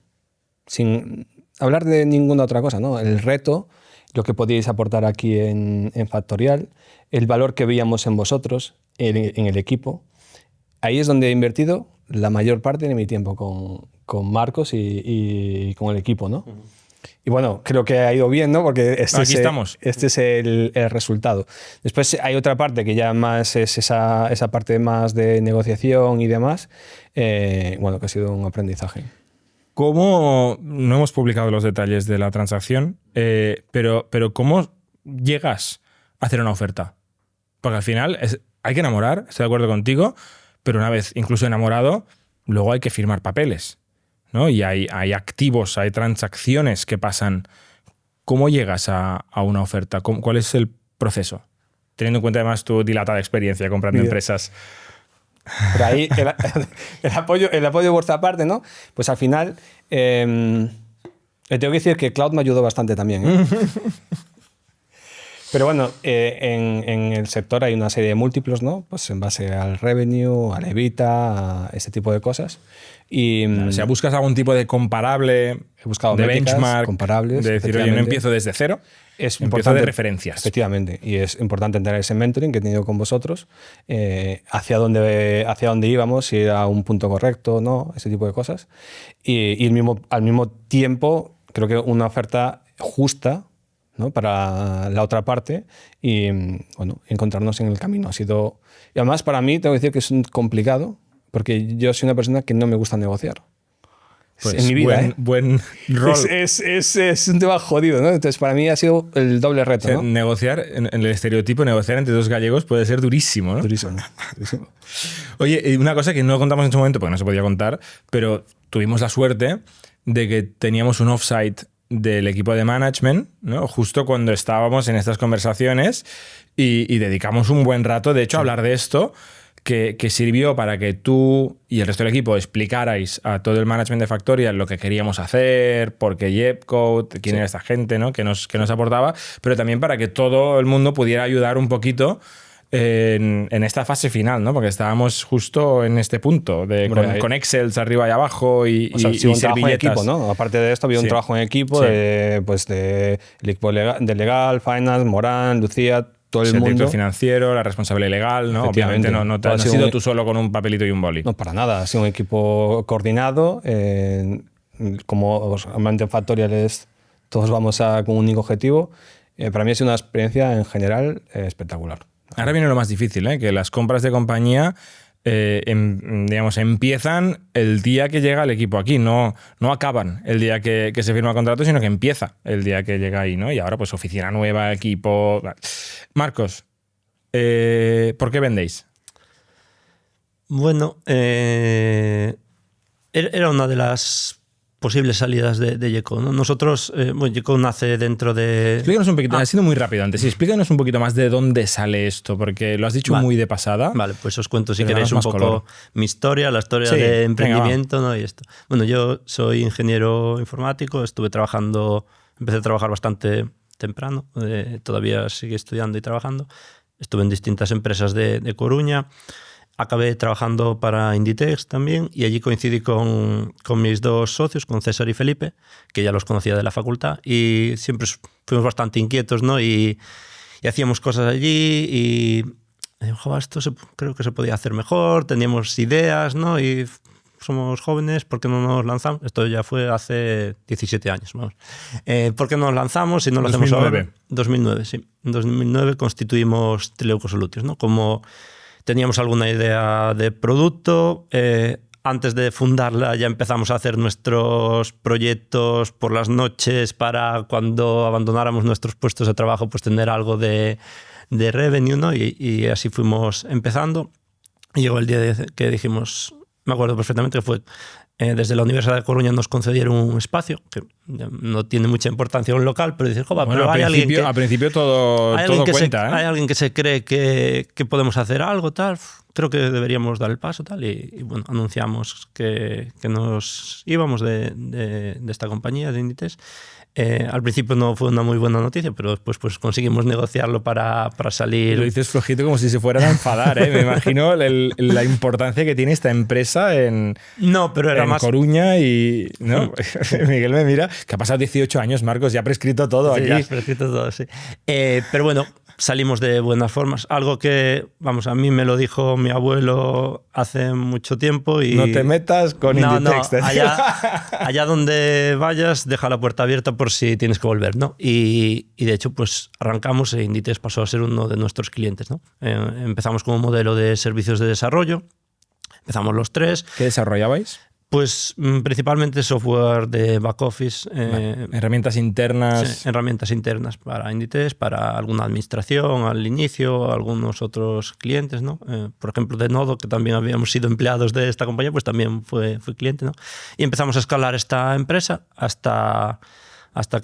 Sin hablar de ninguna otra cosa, ¿no? El reto, lo que podíais aportar aquí en Factorial, el valor que veíamos en vosotros, en el equipo. Ahí es donde he invertido la mayor parte de mi tiempo con Marcos y con el equipo, ¿no? Y bueno, creo que ha ido bien, ¿no? Porque este es el resultado. Después hay otra parte que ya más es esa parte más de negociación y demás, bueno, que ha sido un aprendizaje. ¿cómo, no hemos publicado los detalles de la transacción, pero cómo llegas a hacer una oferta? Porque al final hay que enamorar, estoy de acuerdo contigo, pero una vez incluso enamorado, luego hay que firmar papeles, ¿no? Y hay activos, hay transacciones que pasan. ¿Cómo llegas a una oferta? ¿Cuál es el proceso? Teniendo en cuenta además tu dilatada experiencia comprando empresas. Por ahí el apoyo de vuestra parte, ¿no? Pues al final, tengo que decir que Cloud me ayudó bastante también, ¿eh? Pero bueno, en el sector hay una serie de múltiplos, ¿no? Pues en base al revenue, al EBITDA, a ese tipo de cosas. Y, o sea, ¿buscas algún tipo de comparable, he buscado de métricas benchmark, comparables, de decir, oye, no empiezo desde cero, es empiezo importante, de referencias? Efectivamente, y es importante tener ese mentoring que he tenido con vosotros, hacia dónde íbamos, si era un punto correcto o no, ese tipo de cosas. Y al mismo tiempo, creo que una oferta justa, ¿no? Para la otra parte y, bueno, encontrarnos en el camino. Y además, para mí, tengo que decir que es complicado, porque yo soy una persona que no me gusta negociar. Pues en mi vida, buen rol. Es un tema jodido, ¿no? Entonces, para mí ha sido el doble reto, O sea, ¿no? negociar, en el estereotipo, negociar entre dos gallegos puede ser durísimo, ¿no? Durísimo. Oye, una cosa que no contamos en su momento, porque no se podía contar, pero tuvimos la suerte de que teníamos un offsite del equipo de management, ¿no? Justo cuando estábamos en estas conversaciones y dedicamos un buen rato, de hecho, a hablar de esto, que sirvió para que tú y el resto del equipo explicarais a todo el management de Factorial lo que queríamos hacer, por qué Jepcode, quién era esta gente, ¿no? que nos aportaba, pero también para que todo el mundo pudiera ayudar un poquito en esta fase final, ¿no? Porque estábamos justo en este punto, con Excels arriba y abajo y, o sea, y un trabajo en servilletas. equipo, ¿no? Aparte de esto, había un trabajo en equipo de el equipo de legal, finance, Morán, Lucía, todo el mundo. Director financiero, la responsable legal, ¿no? Obviamente no has sido tú solo con un papelito y un boli. No, para nada. Ha sido un equipo coordinado. Como realmente en Factorial todos vamos con un único objetivo. Para mí ha sido una experiencia en general espectacular. Ahora viene lo más difícil, ¿eh? Que las compras de compañía digamos, empiezan el día que llega el equipo aquí, no acaban el día que se firma el contrato, sino que empieza el día que llega ahí, ¿no? Y ahora pues oficina nueva, equipo... Marcos, ¿por qué vendéis? Bueno, era una de las posibles salidas de Jepcode, ¿no? Nosotros, bueno, Jepcode nace dentro de... Explícanos un poquito, ha sido muy rápido antes, sí, explícanos un poquito más de dónde sale esto, porque lo has dicho muy de pasada. Vale, pues os cuento si pero queréis un poco color. Mi historia, la historia de emprendimiento, ¿no? Y esto. Bueno, yo soy ingeniero informático, empecé a trabajar bastante temprano, todavía sigo estudiando y trabajando. Estuve en distintas empresas de Coruña. Acabé trabajando para Inditex también y allí coincidí con mis dos socios, con César y Felipe, que ya los conocía de la facultad y siempre fuimos bastante inquietos, ¿no? Y hacíamos cosas allí y esto creo que se podía hacer mejor, teníamos ideas, ¿no? Y somos jóvenes, ¿por qué no nos lanzamos? Esto ya fue hace 17 años, vamos. ¿Por qué no nos lanzamos y no lo hacemos ahora? 2009, sí. En 2009 constituimos Trileuco Solutions, ¿no? Como teníamos alguna idea de producto. Antes de fundarla ya empezamos a hacer nuestros proyectos por las noches para cuando abandonáramos nuestros puestos de trabajo pues tener algo de revenue, ¿no? Y así fuimos empezando. Y llegó el día que dijimos, me acuerdo perfectamente que fue desde la Universidad de Coruña nos concedieron un espacio que no tiene mucha importancia un local, pero dices, bueno, pero al principio todo cuenta, ¿eh? Hay alguien que se cree que podemos hacer algo, tal, creo que deberíamos dar el paso, tal, y bueno, anunciamos que nos íbamos de esta compañía, de Inditex. Al principio no fue una muy buena noticia, pero después pues conseguimos negociarlo para salir. Lo dices flojito como si se fueran a enfadar, ¿eh? Me imagino la importancia que tiene esta empresa en Coruña y... ¿no? Miguel me mira, que ha pasado 18 años, Marcos, ya ha prescrito todo aquí. Ya ha prescrito todo, sí. Pero bueno, salimos de buenas formas. Algo que, vamos, a mí me lo dijo mi abuelo hace mucho tiempo y... No te metas con Inditex. No, allá donde vayas, deja la puerta abierta por si tienes que volver, ¿no? Y de hecho, pues arrancamos e Inditex pasó a ser uno de nuestros clientes, ¿no? Empezamos como modelo de servicios de desarrollo. Empezamos los tres. ¿Qué desarrollabais? Pues principalmente software de back office. Herramientas internas. Sí, herramientas internas para Inditex, para alguna administración al inicio, algunos otros clientes, ¿no? Por ejemplo, de Nodo, que también habíamos sido empleados de esta compañía, pues también fue cliente, ¿no? Y empezamos a escalar esta empresa hasta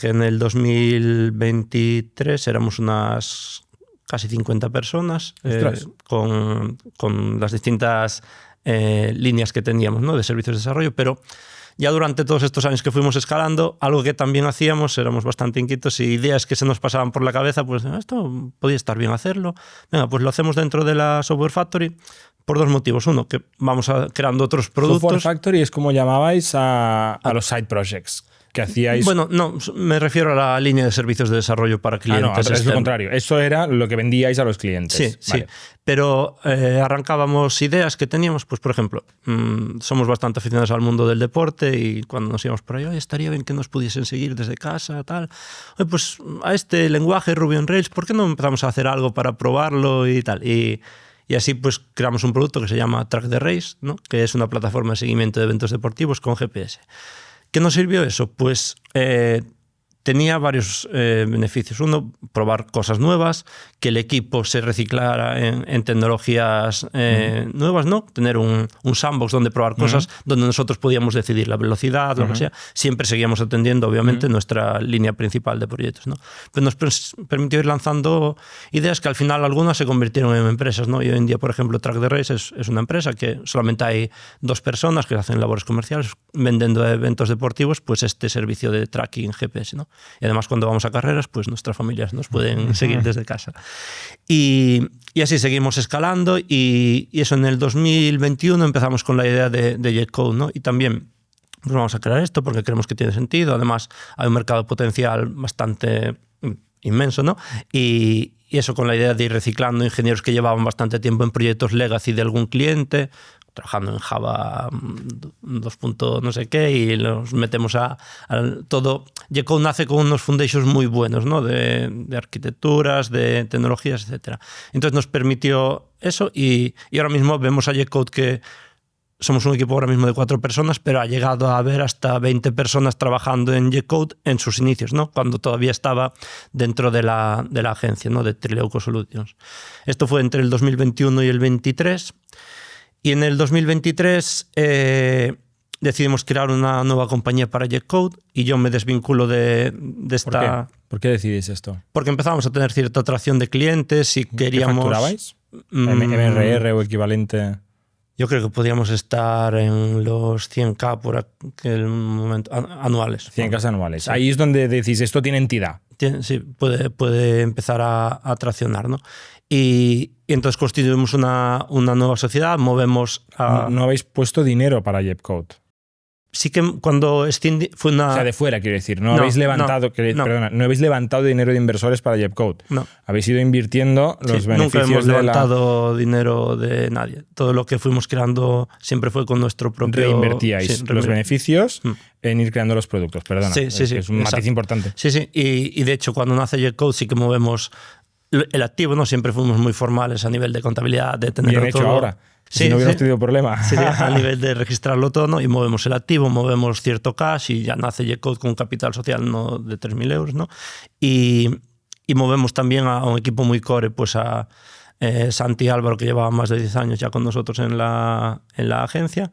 que en el 2023 éramos unas casi 50 personas con las distintas líneas que teníamos, ¿no? De servicios de desarrollo, pero ya durante todos estos años que fuimos escalando, algo que también hacíamos, éramos bastante inquietos y ideas que se nos pasaban por la cabeza, pues esto podía estar bien hacerlo. Venga, pues lo hacemos dentro de la Software Factory por dos motivos. Uno, que vamos creando otros productos. Software Factory es como llamabais a los side projects que hacíais. Bueno, no, me refiero a la línea de servicios de desarrollo para clientes. Es lo contrario. Eso era lo que vendíais a los clientes. Sí, vale. Sí. Pero arrancábamos ideas que teníamos, pues por ejemplo, somos bastante aficionados al mundo del deporte y cuando nos íbamos por ahí, estaría bien que nos pudiesen seguir desde casa, tal. Pues a este lenguaje Ruby on Rails, ¿por qué no empezamos a hacer algo para probarlo y tal? Y así pues creamos un producto que se llama Track the Race, ¿no? Que es una plataforma de seguimiento de eventos deportivos con GPS. ¿Qué nos sirvió eso? Pues tenía varios beneficios. Uno, probar cosas nuevas, que el equipo se reciclara en tecnologías nuevas, ¿no? Tener un sandbox donde probar cosas, donde nosotros podíamos decidir la velocidad, lo que sea. Siempre seguíamos atendiendo, obviamente, nuestra línea principal de proyectos, ¿no? Pero nos permitió ir lanzando ideas que al final algunas se convirtieron en empresas, ¿no? Y hoy en día, por ejemplo, Track the Race es una empresa que solamente hay 2 personas que hacen labores comerciales vendiendo eventos deportivos, pues este servicio de tracking GPS, ¿no? Y además cuando vamos a carreras, pues nuestras familias nos pueden seguir desde casa. Y así seguimos escalando y eso en el 2021 empezamos con la idea de Jetcode, ¿no? Y también pues vamos a crear esto porque creemos que tiene sentido. Además hay un mercado potencial bastante inmenso, ¿no? Y eso con la idea de ir reciclando ingenieros que llevaban bastante tiempo en proyectos legacy de algún cliente, trabajando en Java 2. No sé qué, y los metemos a todo. Jetcode nace con unos foundations muy buenos, ¿no? De arquitecturas, de tecnologías, etc. Entonces nos permitió eso y ahora mismo vemos a Jetcode que somos un equipo ahora mismo de 4 personas, pero ha llegado a haber hasta 20 personas trabajando en Jetcode en sus inicios, ¿no? Cuando todavía estaba dentro de la agencia, ¿no? De Trileuco Solutions. Esto fue entre el 2021 y el 23. Y en el 2023 decidimos crear una nueva compañía para Jetcode y yo me desvinculo de esta... ¿Por qué decidís esto? Porque empezamos a tener cierta atracción de clientes y queríamos... ¿Qué facturabais? ¿MRR o equivalente? Yo creo que podíamos estar en los 100K por aquel momento, anuales. 100K anuales. Sí. Ahí es donde decís, esto tiene entidad. Sí, puede empezar a traccionar, ¿no? Y entonces constituimos una nueva sociedad, movemos a... No habéis puesto dinero para Jetcode. Sí que cuando Steam fue una... O sea, de fuera, quiero decir. No habéis levantado dinero de inversores para Jetcode. No. Habéis ido invirtiendo los beneficios. Nunca hemos levantado dinero de nadie. Todo lo que fuimos creando siempre fue con nuestro propio... Reinvertíais los beneficios en ir creando los productos. Perdona. Sí. Es un matiz importante. Sí. Y de hecho, cuando nace Jetcode sí que movemos el activo, ¿no? Siempre fuimos muy formales a nivel de contabilidad, de tenerlo bien hecho todo. Ahora. Si no hubiéramos tenido problema. Sí, a nivel de registrarlo todo, ¿no? Y movemos el activo, movemos cierto cash y ya nace Jetcode con un capital social, ¿no? De 3.000 euros, ¿no? Y movemos también a un equipo muy core, pues a Santi y Álvaro, que llevaban más de 10 años ya con nosotros en la agencia,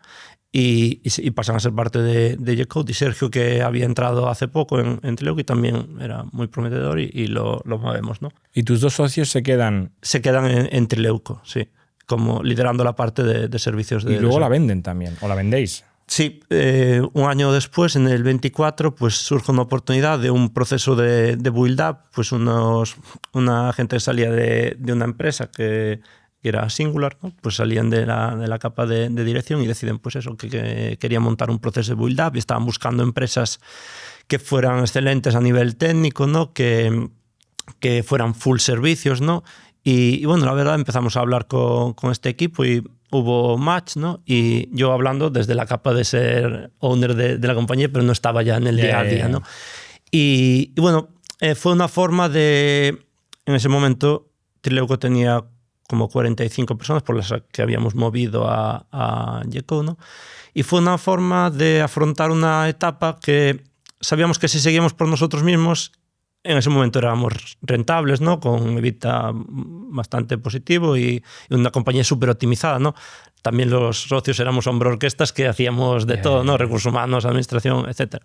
y pasan a ser parte de Jetcode, y Sergio, que había entrado hace poco en Trileuco y también era muy prometedor, y lo movemos, ¿no? ¿Y tus 2 socios se quedan? Se quedan en Trileuco, sí, como liderando la parte de servicios de... Y luego la venden también, o la vendéis. Sí, un año después, en el 24, pues surge una oportunidad de un proceso de build up, pues una gente que salía de una empresa que era Singular, ¿no? Pues salían de la capa de dirección y deciden pues eso, que querían montar un proceso de build up y estaban buscando empresas que fueran excelentes a nivel técnico, ¿no? Que fueran full servicios, ¿no? Y bueno, la verdad empezamos a hablar con este equipo y hubo match, ¿no? Y yo hablando desde la capa de ser owner de la compañía, pero no estaba ya en el día a día, ¿no? Y bueno, fue una forma de... En ese momento, Trileuco tenía como 45 personas por las que habíamos movido a Gecko, ¿no? Y fue una forma de afrontar una etapa que sabíamos que si seguíamos por nosotros mismos, en ese momento éramos rentables, ¿no? Con un EBITDA bastante positivo y una compañía súper optimizada, ¿no? También los socios éramos hombro-orquestas que hacíamos de todo, ¿no? Recursos humanos, administración, etc.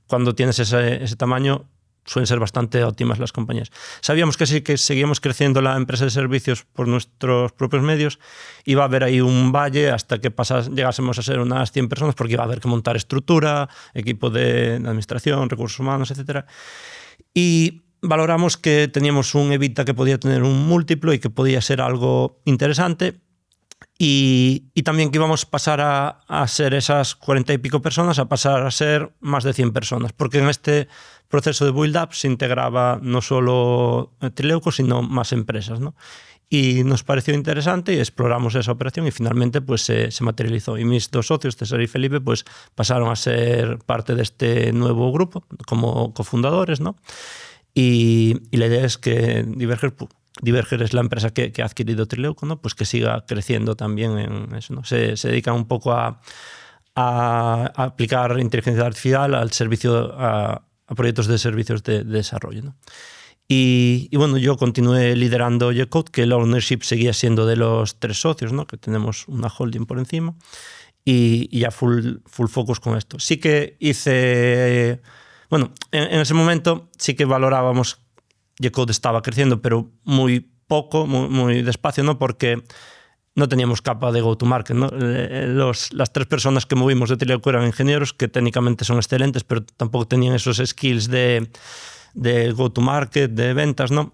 Cuando tienes ese tamaño, suelen ser bastante óptimas las compañías. Sabíamos que sí que seguíamos creciendo la empresa de servicios por nuestros propios medios. Iba a haber ahí un valle hasta que llegásemos a ser unas 100 personas, porque iba a haber que montar estructura, equipo de administración, recursos humanos, etc. Y valoramos que teníamos un EBITDA que podía tener un múltiplo y que podía ser algo interesante. Y también que íbamos a pasar a ser esas 40 y pico personas, a pasar a ser más de 100 personas, porque en este proceso de build-up se integraba no solo Trileuco, sino más empresas, ¿no? Y nos pareció interesante y exploramos esa operación y finalmente pues, se materializó. Y mis dos socios, César y Felipe, pues, pasaron a ser parte de este nuevo grupo como cofundadores, ¿no? Y la idea es que Diverger es la empresa que ha adquirido Trileuco, ¿no? Pues que siga creciendo también en eso, ¿no? Se dedica un poco a aplicar inteligencia artificial al servicio, a proyectos de servicios de desarrollo, ¿no? Y bueno, yo continué liderando Gecko, que el ownership seguía siendo de los 3 socios, ¿no? Que tenemos una holding por encima, y ya full focus con esto. Sí que hice... Bueno, en ese momento sí que valorábamos... Gecko estaba creciendo, pero muy poco, muy despacio, ¿no? Porque no teníamos capa de go-to-market, ¿no? Las 3 personas que movimos de Trileuco eran ingenieros, que técnicamente son excelentes, pero tampoco tenían esos skills de go-to-market, de ventas, ¿no?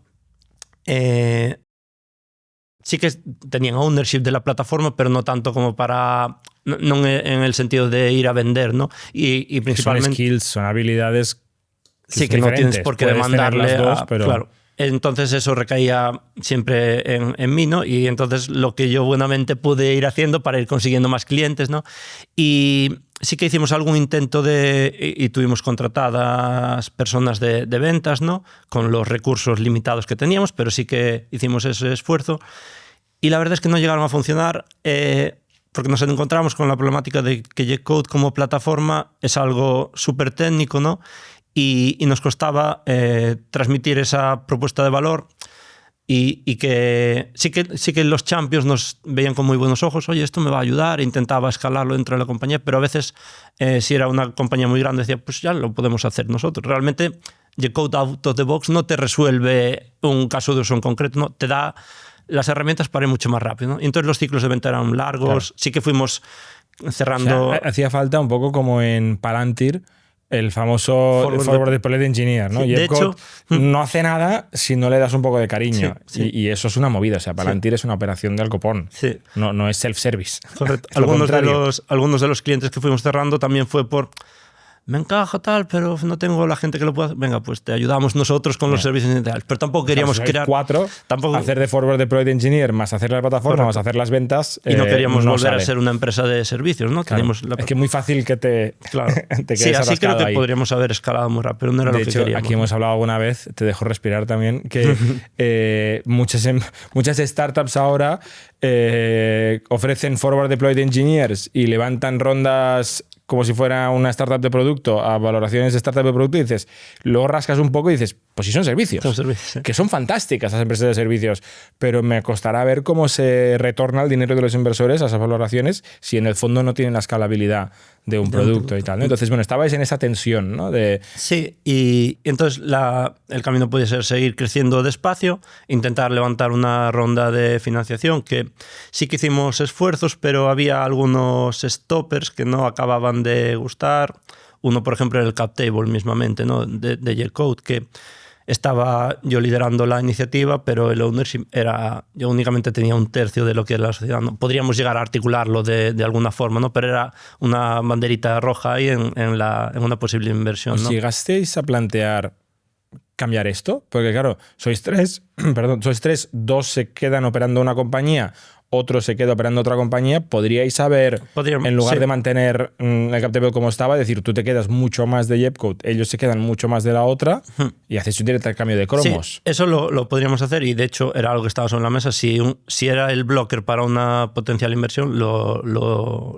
Sí que tenían ownership de la plataforma, pero no tanto como para... No en el sentido de ir a vender, ¿no? Y principalmente... Son skills, son habilidades... Sí, que no tienes por qué demandarle las dos, pero... Claro. Entonces eso recaía siempre en mí, ¿no? Y entonces lo que yo buenamente pude ir haciendo para ir consiguiendo más clientes, ¿no? Y sí que hicimos algún intento y tuvimos contratadas personas de ventas, ¿no? Con los recursos limitados que teníamos, pero sí que hicimos ese esfuerzo. Y la verdad es que no llegaron a funcionar porque nos encontramos con la problemática de que Gecko como plataforma es algo súper técnico, ¿no? Y nos costaba transmitir esa propuesta de valor y que sí que los champions nos veían con muy buenos ojos. Oye, esto me va a ayudar, intentaba escalarlo dentro de la compañía, pero a veces si era una compañía muy grande decía, pues ya lo podemos hacer nosotros. Realmente Gecko out of the box no te resuelve un caso de uso en concreto, ¿no? Te da las herramientas para ir mucho más rápido, ¿no? Y entonces los ciclos de venta eran largos, claro. Sí que fuimos cerrando... O sea, hacía falta un poco como en Palantir, el famoso Forward Deployed Engineer, ¿no? Sí, y de hecho, no hace nada si no le das un poco de cariño. Sí, sí. Y eso es una movida. O sea, Palantir es una operación de alcopón. Sí. No es self-service. Correcto. Es algunos de los clientes que fuimos cerrando también fue por... Me encaja tal, pero no tengo la gente que lo pueda hacer. Venga, pues te ayudamos nosotros con los servicios iniciales. Pero tampoco queríamos crear... 4, hacer de Forward Deployed Engineer, más hacer la plataforma, Correcto. más hacer las ventas. Y no queríamos volver sale. a ser una empresa de servicios, ¿no? Claro. Es que es muy fácil que te quedes sí, así creo que ahí. Podríamos haber escalado muy rápido, pero no era de lo que hecho, queríamos. Aquí hemos hablado alguna vez, te dejo respirar también, que muchas startups ahora ofrecen Forward Deployed Engineers y levantan rondas como si fuera una startup de producto a valoraciones de startup de producto y dices, luego rascas un poco y dices, pues sí son servicios. Son servicios, sí. Que son fantásticas esas empresas de servicios, pero me costará ver cómo se retorna el dinero de los inversores a esas valoraciones si en el fondo no tienen la escalabilidad de un producto y tal, ¿no? Entonces, bueno, estabais en esa tensión, ¿no? Sí, y entonces el camino puede ser seguir creciendo despacio, intentar levantar una ronda de financiación, que sí que hicimos esfuerzos, pero había algunos stoppers que no acababan de gustar. Uno, por ejemplo, era el cap table mismamente, ¿no? de Gecko, que estaba yo liderando la iniciativa, pero el ownership yo únicamente tenía 1/3 de lo que era la sociedad, ¿no? Podríamos llegar a articularlo de alguna forma, ¿no? Pero era una banderita roja ahí en una posible inversión, ¿no? ¿Os llegasteis a plantear cambiar esto? Porque claro, sois 3, perdón, sois 3, 2 se quedan operando una compañía, otro se queda operando otra compañía, podríais haber, en lugar de mantener el CapTable como estaba, decir, tú te quedas mucho más de Jepcode, ellos se quedan mucho más de la otra y hacéis un intercambio de cromos. Sí, eso lo podríamos hacer y de hecho era algo que estaba sobre la mesa. Si era el blocker para una potencial inversión, lo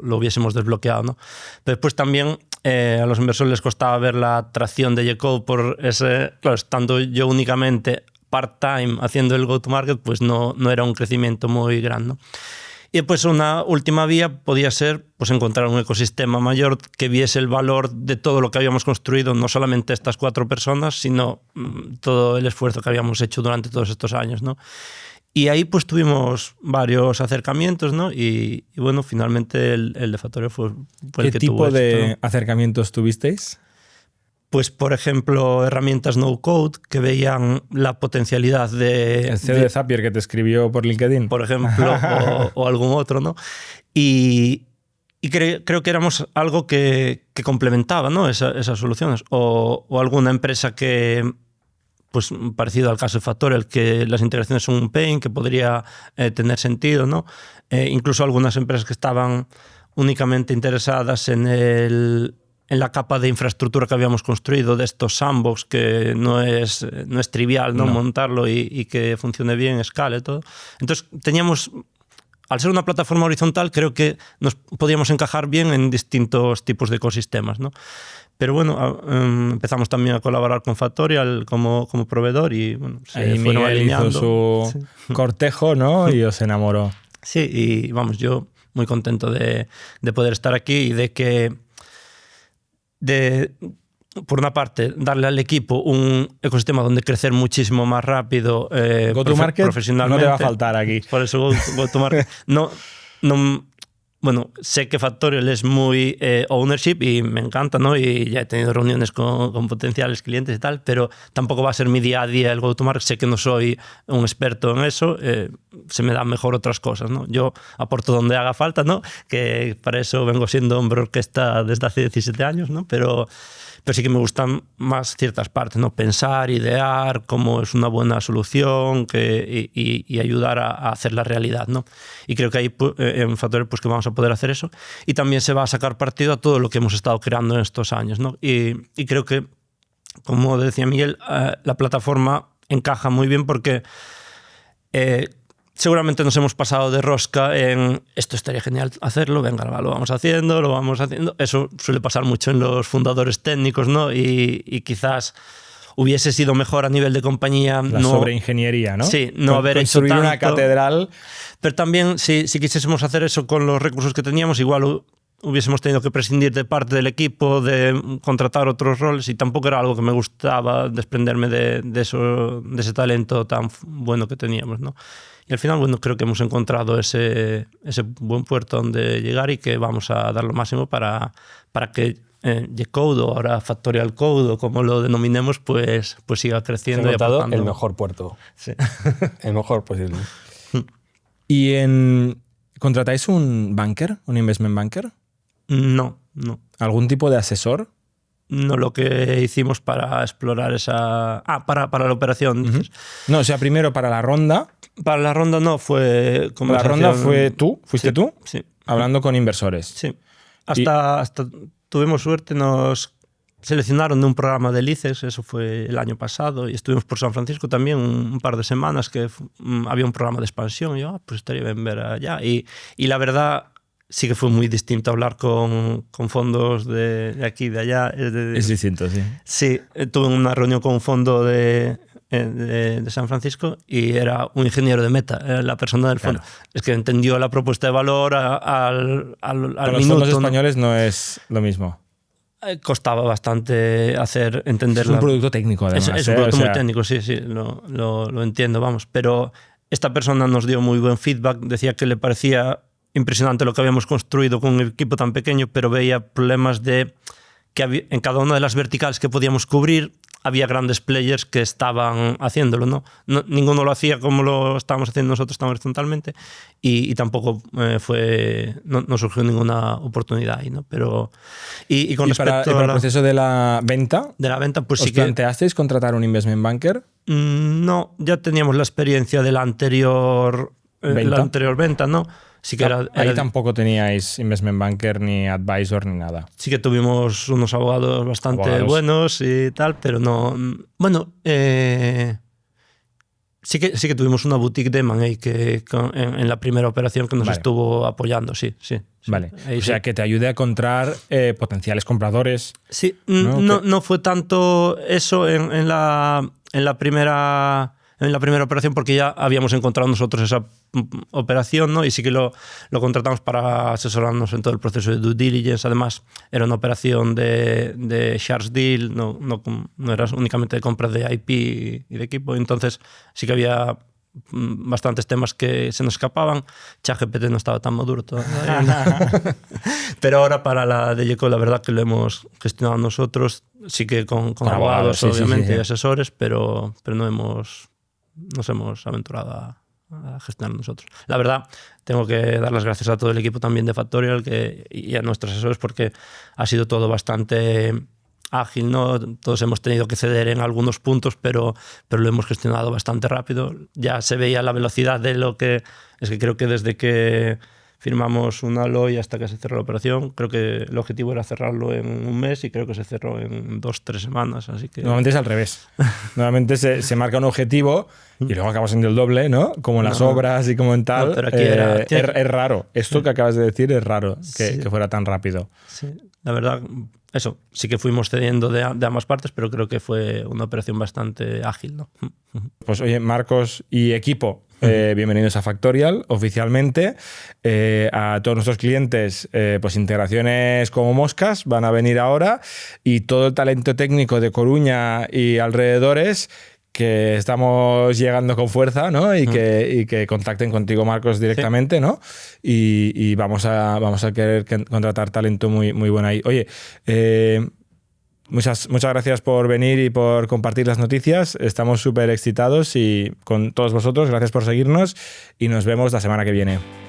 hubiésemos desbloqueado, ¿no? Pero después también a los inversores les costaba ver la atracción de Jepcode por ese, claro, estando yo únicamente part-time haciendo el go-to-market, pues no era un crecimiento muy grande, ¿no? Y pues una última vía podía ser pues encontrar un ecosistema mayor que viese el valor de todo lo que habíamos construido, no solamente estas 4 personas, sino todo el esfuerzo que habíamos hecho durante todos estos años, ¿no? Y ahí pues tuvimos varios acercamientos, ¿no? Y bueno, finalmente el de Factorio fue el que tuvo. ¿Qué tipo de éxito, ¿no? acercamientos tuvisteis? Pues, por ejemplo, herramientas no-code que veían la potencialidad de... El CEO de Zapier que te escribió por LinkedIn. Por ejemplo, o algún otro, ¿no? Y creo que éramos algo que complementaba, ¿no? Esas soluciones. O alguna empresa que, pues parecido al caso de Factorial, que las integraciones son un pain, que podría tener sentido, ¿no? Incluso algunas empresas que estaban únicamente interesadas en la capa de infraestructura que habíamos construido, de estos sandbox, que no es trivial, ¿no? Montarlo y que funcione bien, escale, todo. Entonces, teníamos, al ser una plataforma horizontal, creo que nos podíamos encajar bien en distintos tipos de ecosistemas, ¿no? Pero bueno, empezamos también a colaborar con Factorial como proveedor y bueno, ahí fueron Miguel alineando. Hizo su cortejo, ¿no? Y os enamoró. Sí, y vamos, yo muy contento de poder estar aquí y de que por una parte, darle al equipo un ecosistema donde crecer muchísimo más rápido profesionalmente. No te va a faltar aquí. Por eso go-to-market. Bueno, sé que Factorial es muy ownership y me encanta, ¿no? Y ya he tenido reuniones con potenciales clientes y tal, pero tampoco va a ser mi día a día el go-to-market. Sé que no soy un experto en eso, se me dan mejor otras cosas, ¿no? Yo aporto donde haga falta, ¿no? Que para eso vengo siendo hombre orquesta desde hace 17 años, ¿no? Pero sí que me gustan más ciertas partes, ¿no? Pensar, idear cómo es una buena solución y ayudar a hacer la realidad, ¿no? Y creo que ahí en Factorial pues que vamos a poder hacer eso. Y también se va a sacar partido a todo lo que hemos estado creando en estos años, ¿no? Y creo que, como decía Miguel, la plataforma encaja muy bien porque seguramente nos hemos pasado de rosca en esto estaría genial hacerlo, venga, lo vamos haciendo. Eso suele pasar mucho en los fundadores técnicos, ¿no? Y quizás hubiese sido mejor a nivel de compañía. La sobreingeniería, ¿no? Sí, no haber hecho tanto. Construir una catedral. Pero también, si quisiésemos hacer eso con los recursos que teníamos, igual hubiésemos tenido que prescindir de parte del equipo, de contratar otros roles, y tampoco era algo que me gustaba desprenderme de ese talento tan bueno que teníamos, ¿no? Y al final, bueno, creo que hemos encontrado ese buen puerto donde llegar y que vamos a dar lo máximo para que Jepcode o ahora Factorial Code o como lo denominemos, pues siga creciendo. Se ha encontrado el mejor puerto. Sí. El mejor posible. ¿Y contratáis un banker, un investment banker? No. ¿Algún tipo de asesor? No, lo que hicimos para explorar esa... para la operación. Uh-huh. No, o sea, primero para la ronda. Para la ronda no, fue... La ronda fue tú, fuiste tú, sí. Hablando con inversores. Sí. Hasta tuvimos suerte, nos seleccionaron de un programa de LICES, eso fue el año pasado, y estuvimos por San Francisco también un par de semanas que había un programa de expansión, y yo, pues estaría bien ver allá. Y la verdad... sí que fue muy distinto hablar con fondos de aquí y de allá. Es distinto, sí. Sí, tuve una reunión con un fondo de San Francisco y era un ingeniero de Meta, la persona del fondo. Claro. Es que entendió la propuesta de valor al con minuto. Los fondos españoles no es lo mismo. Costaba bastante entenderlo. Es un producto técnico, además. Es un producto muy técnico, sí, lo entiendo, vamos. Pero esta persona nos dio muy buen feedback, decía que le parecía impresionante lo que habíamos construido con un equipo tan pequeño, pero veía problemas de que en cada una de las verticales que podíamos cubrir había grandes players que estaban haciéndolo, ¿no? Ninguno lo hacía como lo estábamos haciendo nosotros tan horizontalmente y tampoco no surgió ninguna oportunidad ahí, ¿no? Pero, y con respecto para el proceso de la venta, pues ¿os sí que... planteasteis contratar un investment banker? No, ya teníamos la experiencia de la anterior venta, ¿no? Sí que ahí tampoco teníais investment banker, ni advisor, ni nada. Sí que tuvimos unos abogados bastante buenos y tal, pero no... Bueno, sí que tuvimos una boutique de M&A en la primera operación que nos estuvo apoyando, sí. Vale, o sea, que te ayude a encontrar potenciales compradores. Sí, no fue tanto eso en la primera operación, porque ya habíamos encontrado nosotros esa operación, ¿no? Y sí que lo contratamos para asesorarnos en todo el proceso de due diligence. Además, era una operación de shares deal, no era únicamente de compra de IP y de equipo. Entonces sí que había bastantes temas que se nos escapaban. ChatGPT no estaba tan maduro todavía. Pero ahora para la de Yeco, la verdad que lo hemos gestionado nosotros, sí que con abogados, obviamente, y asesores, pero no nos hemos aventurado a gestionar nosotros. La verdad, tengo que dar las gracias a todo el equipo también de Factorial y a nuestros asesores, porque ha sido todo bastante ágil, ¿no? Todos hemos tenido que ceder en algunos puntos, pero lo hemos gestionado bastante rápido. Ya se veía la velocidad de lo que... Es que creo que desde que firmamos una LOI hasta que se cerró la operación, creo que el objetivo era cerrarlo en un mes y creo que se cerró en 2-3 semanas. Así que... Normalmente es al revés. Normalmente se marca un objetivo y luego acaba siendo el doble, ¿no? Como en las obras y como en tal. No, pero aquí es raro. Esto que acabas de decir es raro, que fuera tan rápido. Sí, la verdad, eso, sí que fuimos cediendo de ambas partes, pero creo que fue una operación bastante ágil, ¿no? Pues oye, Marcos y equipo, bienvenidos a Factorial oficialmente. A todos nuestros clientes, pues integraciones como moscas van a venir ahora, y todo el talento técnico de Coruña y alrededores, que estamos llegando con fuerza, ¿no? Y que contacten contigo, Marcos, directamente, ¿no? Y vamos a querer contratar talento muy, muy bueno ahí. Oye, muchas gracias por venir y por compartir las noticias. Estamos súper excitados y con todos vosotros, gracias por seguirnos y nos vemos la semana que viene.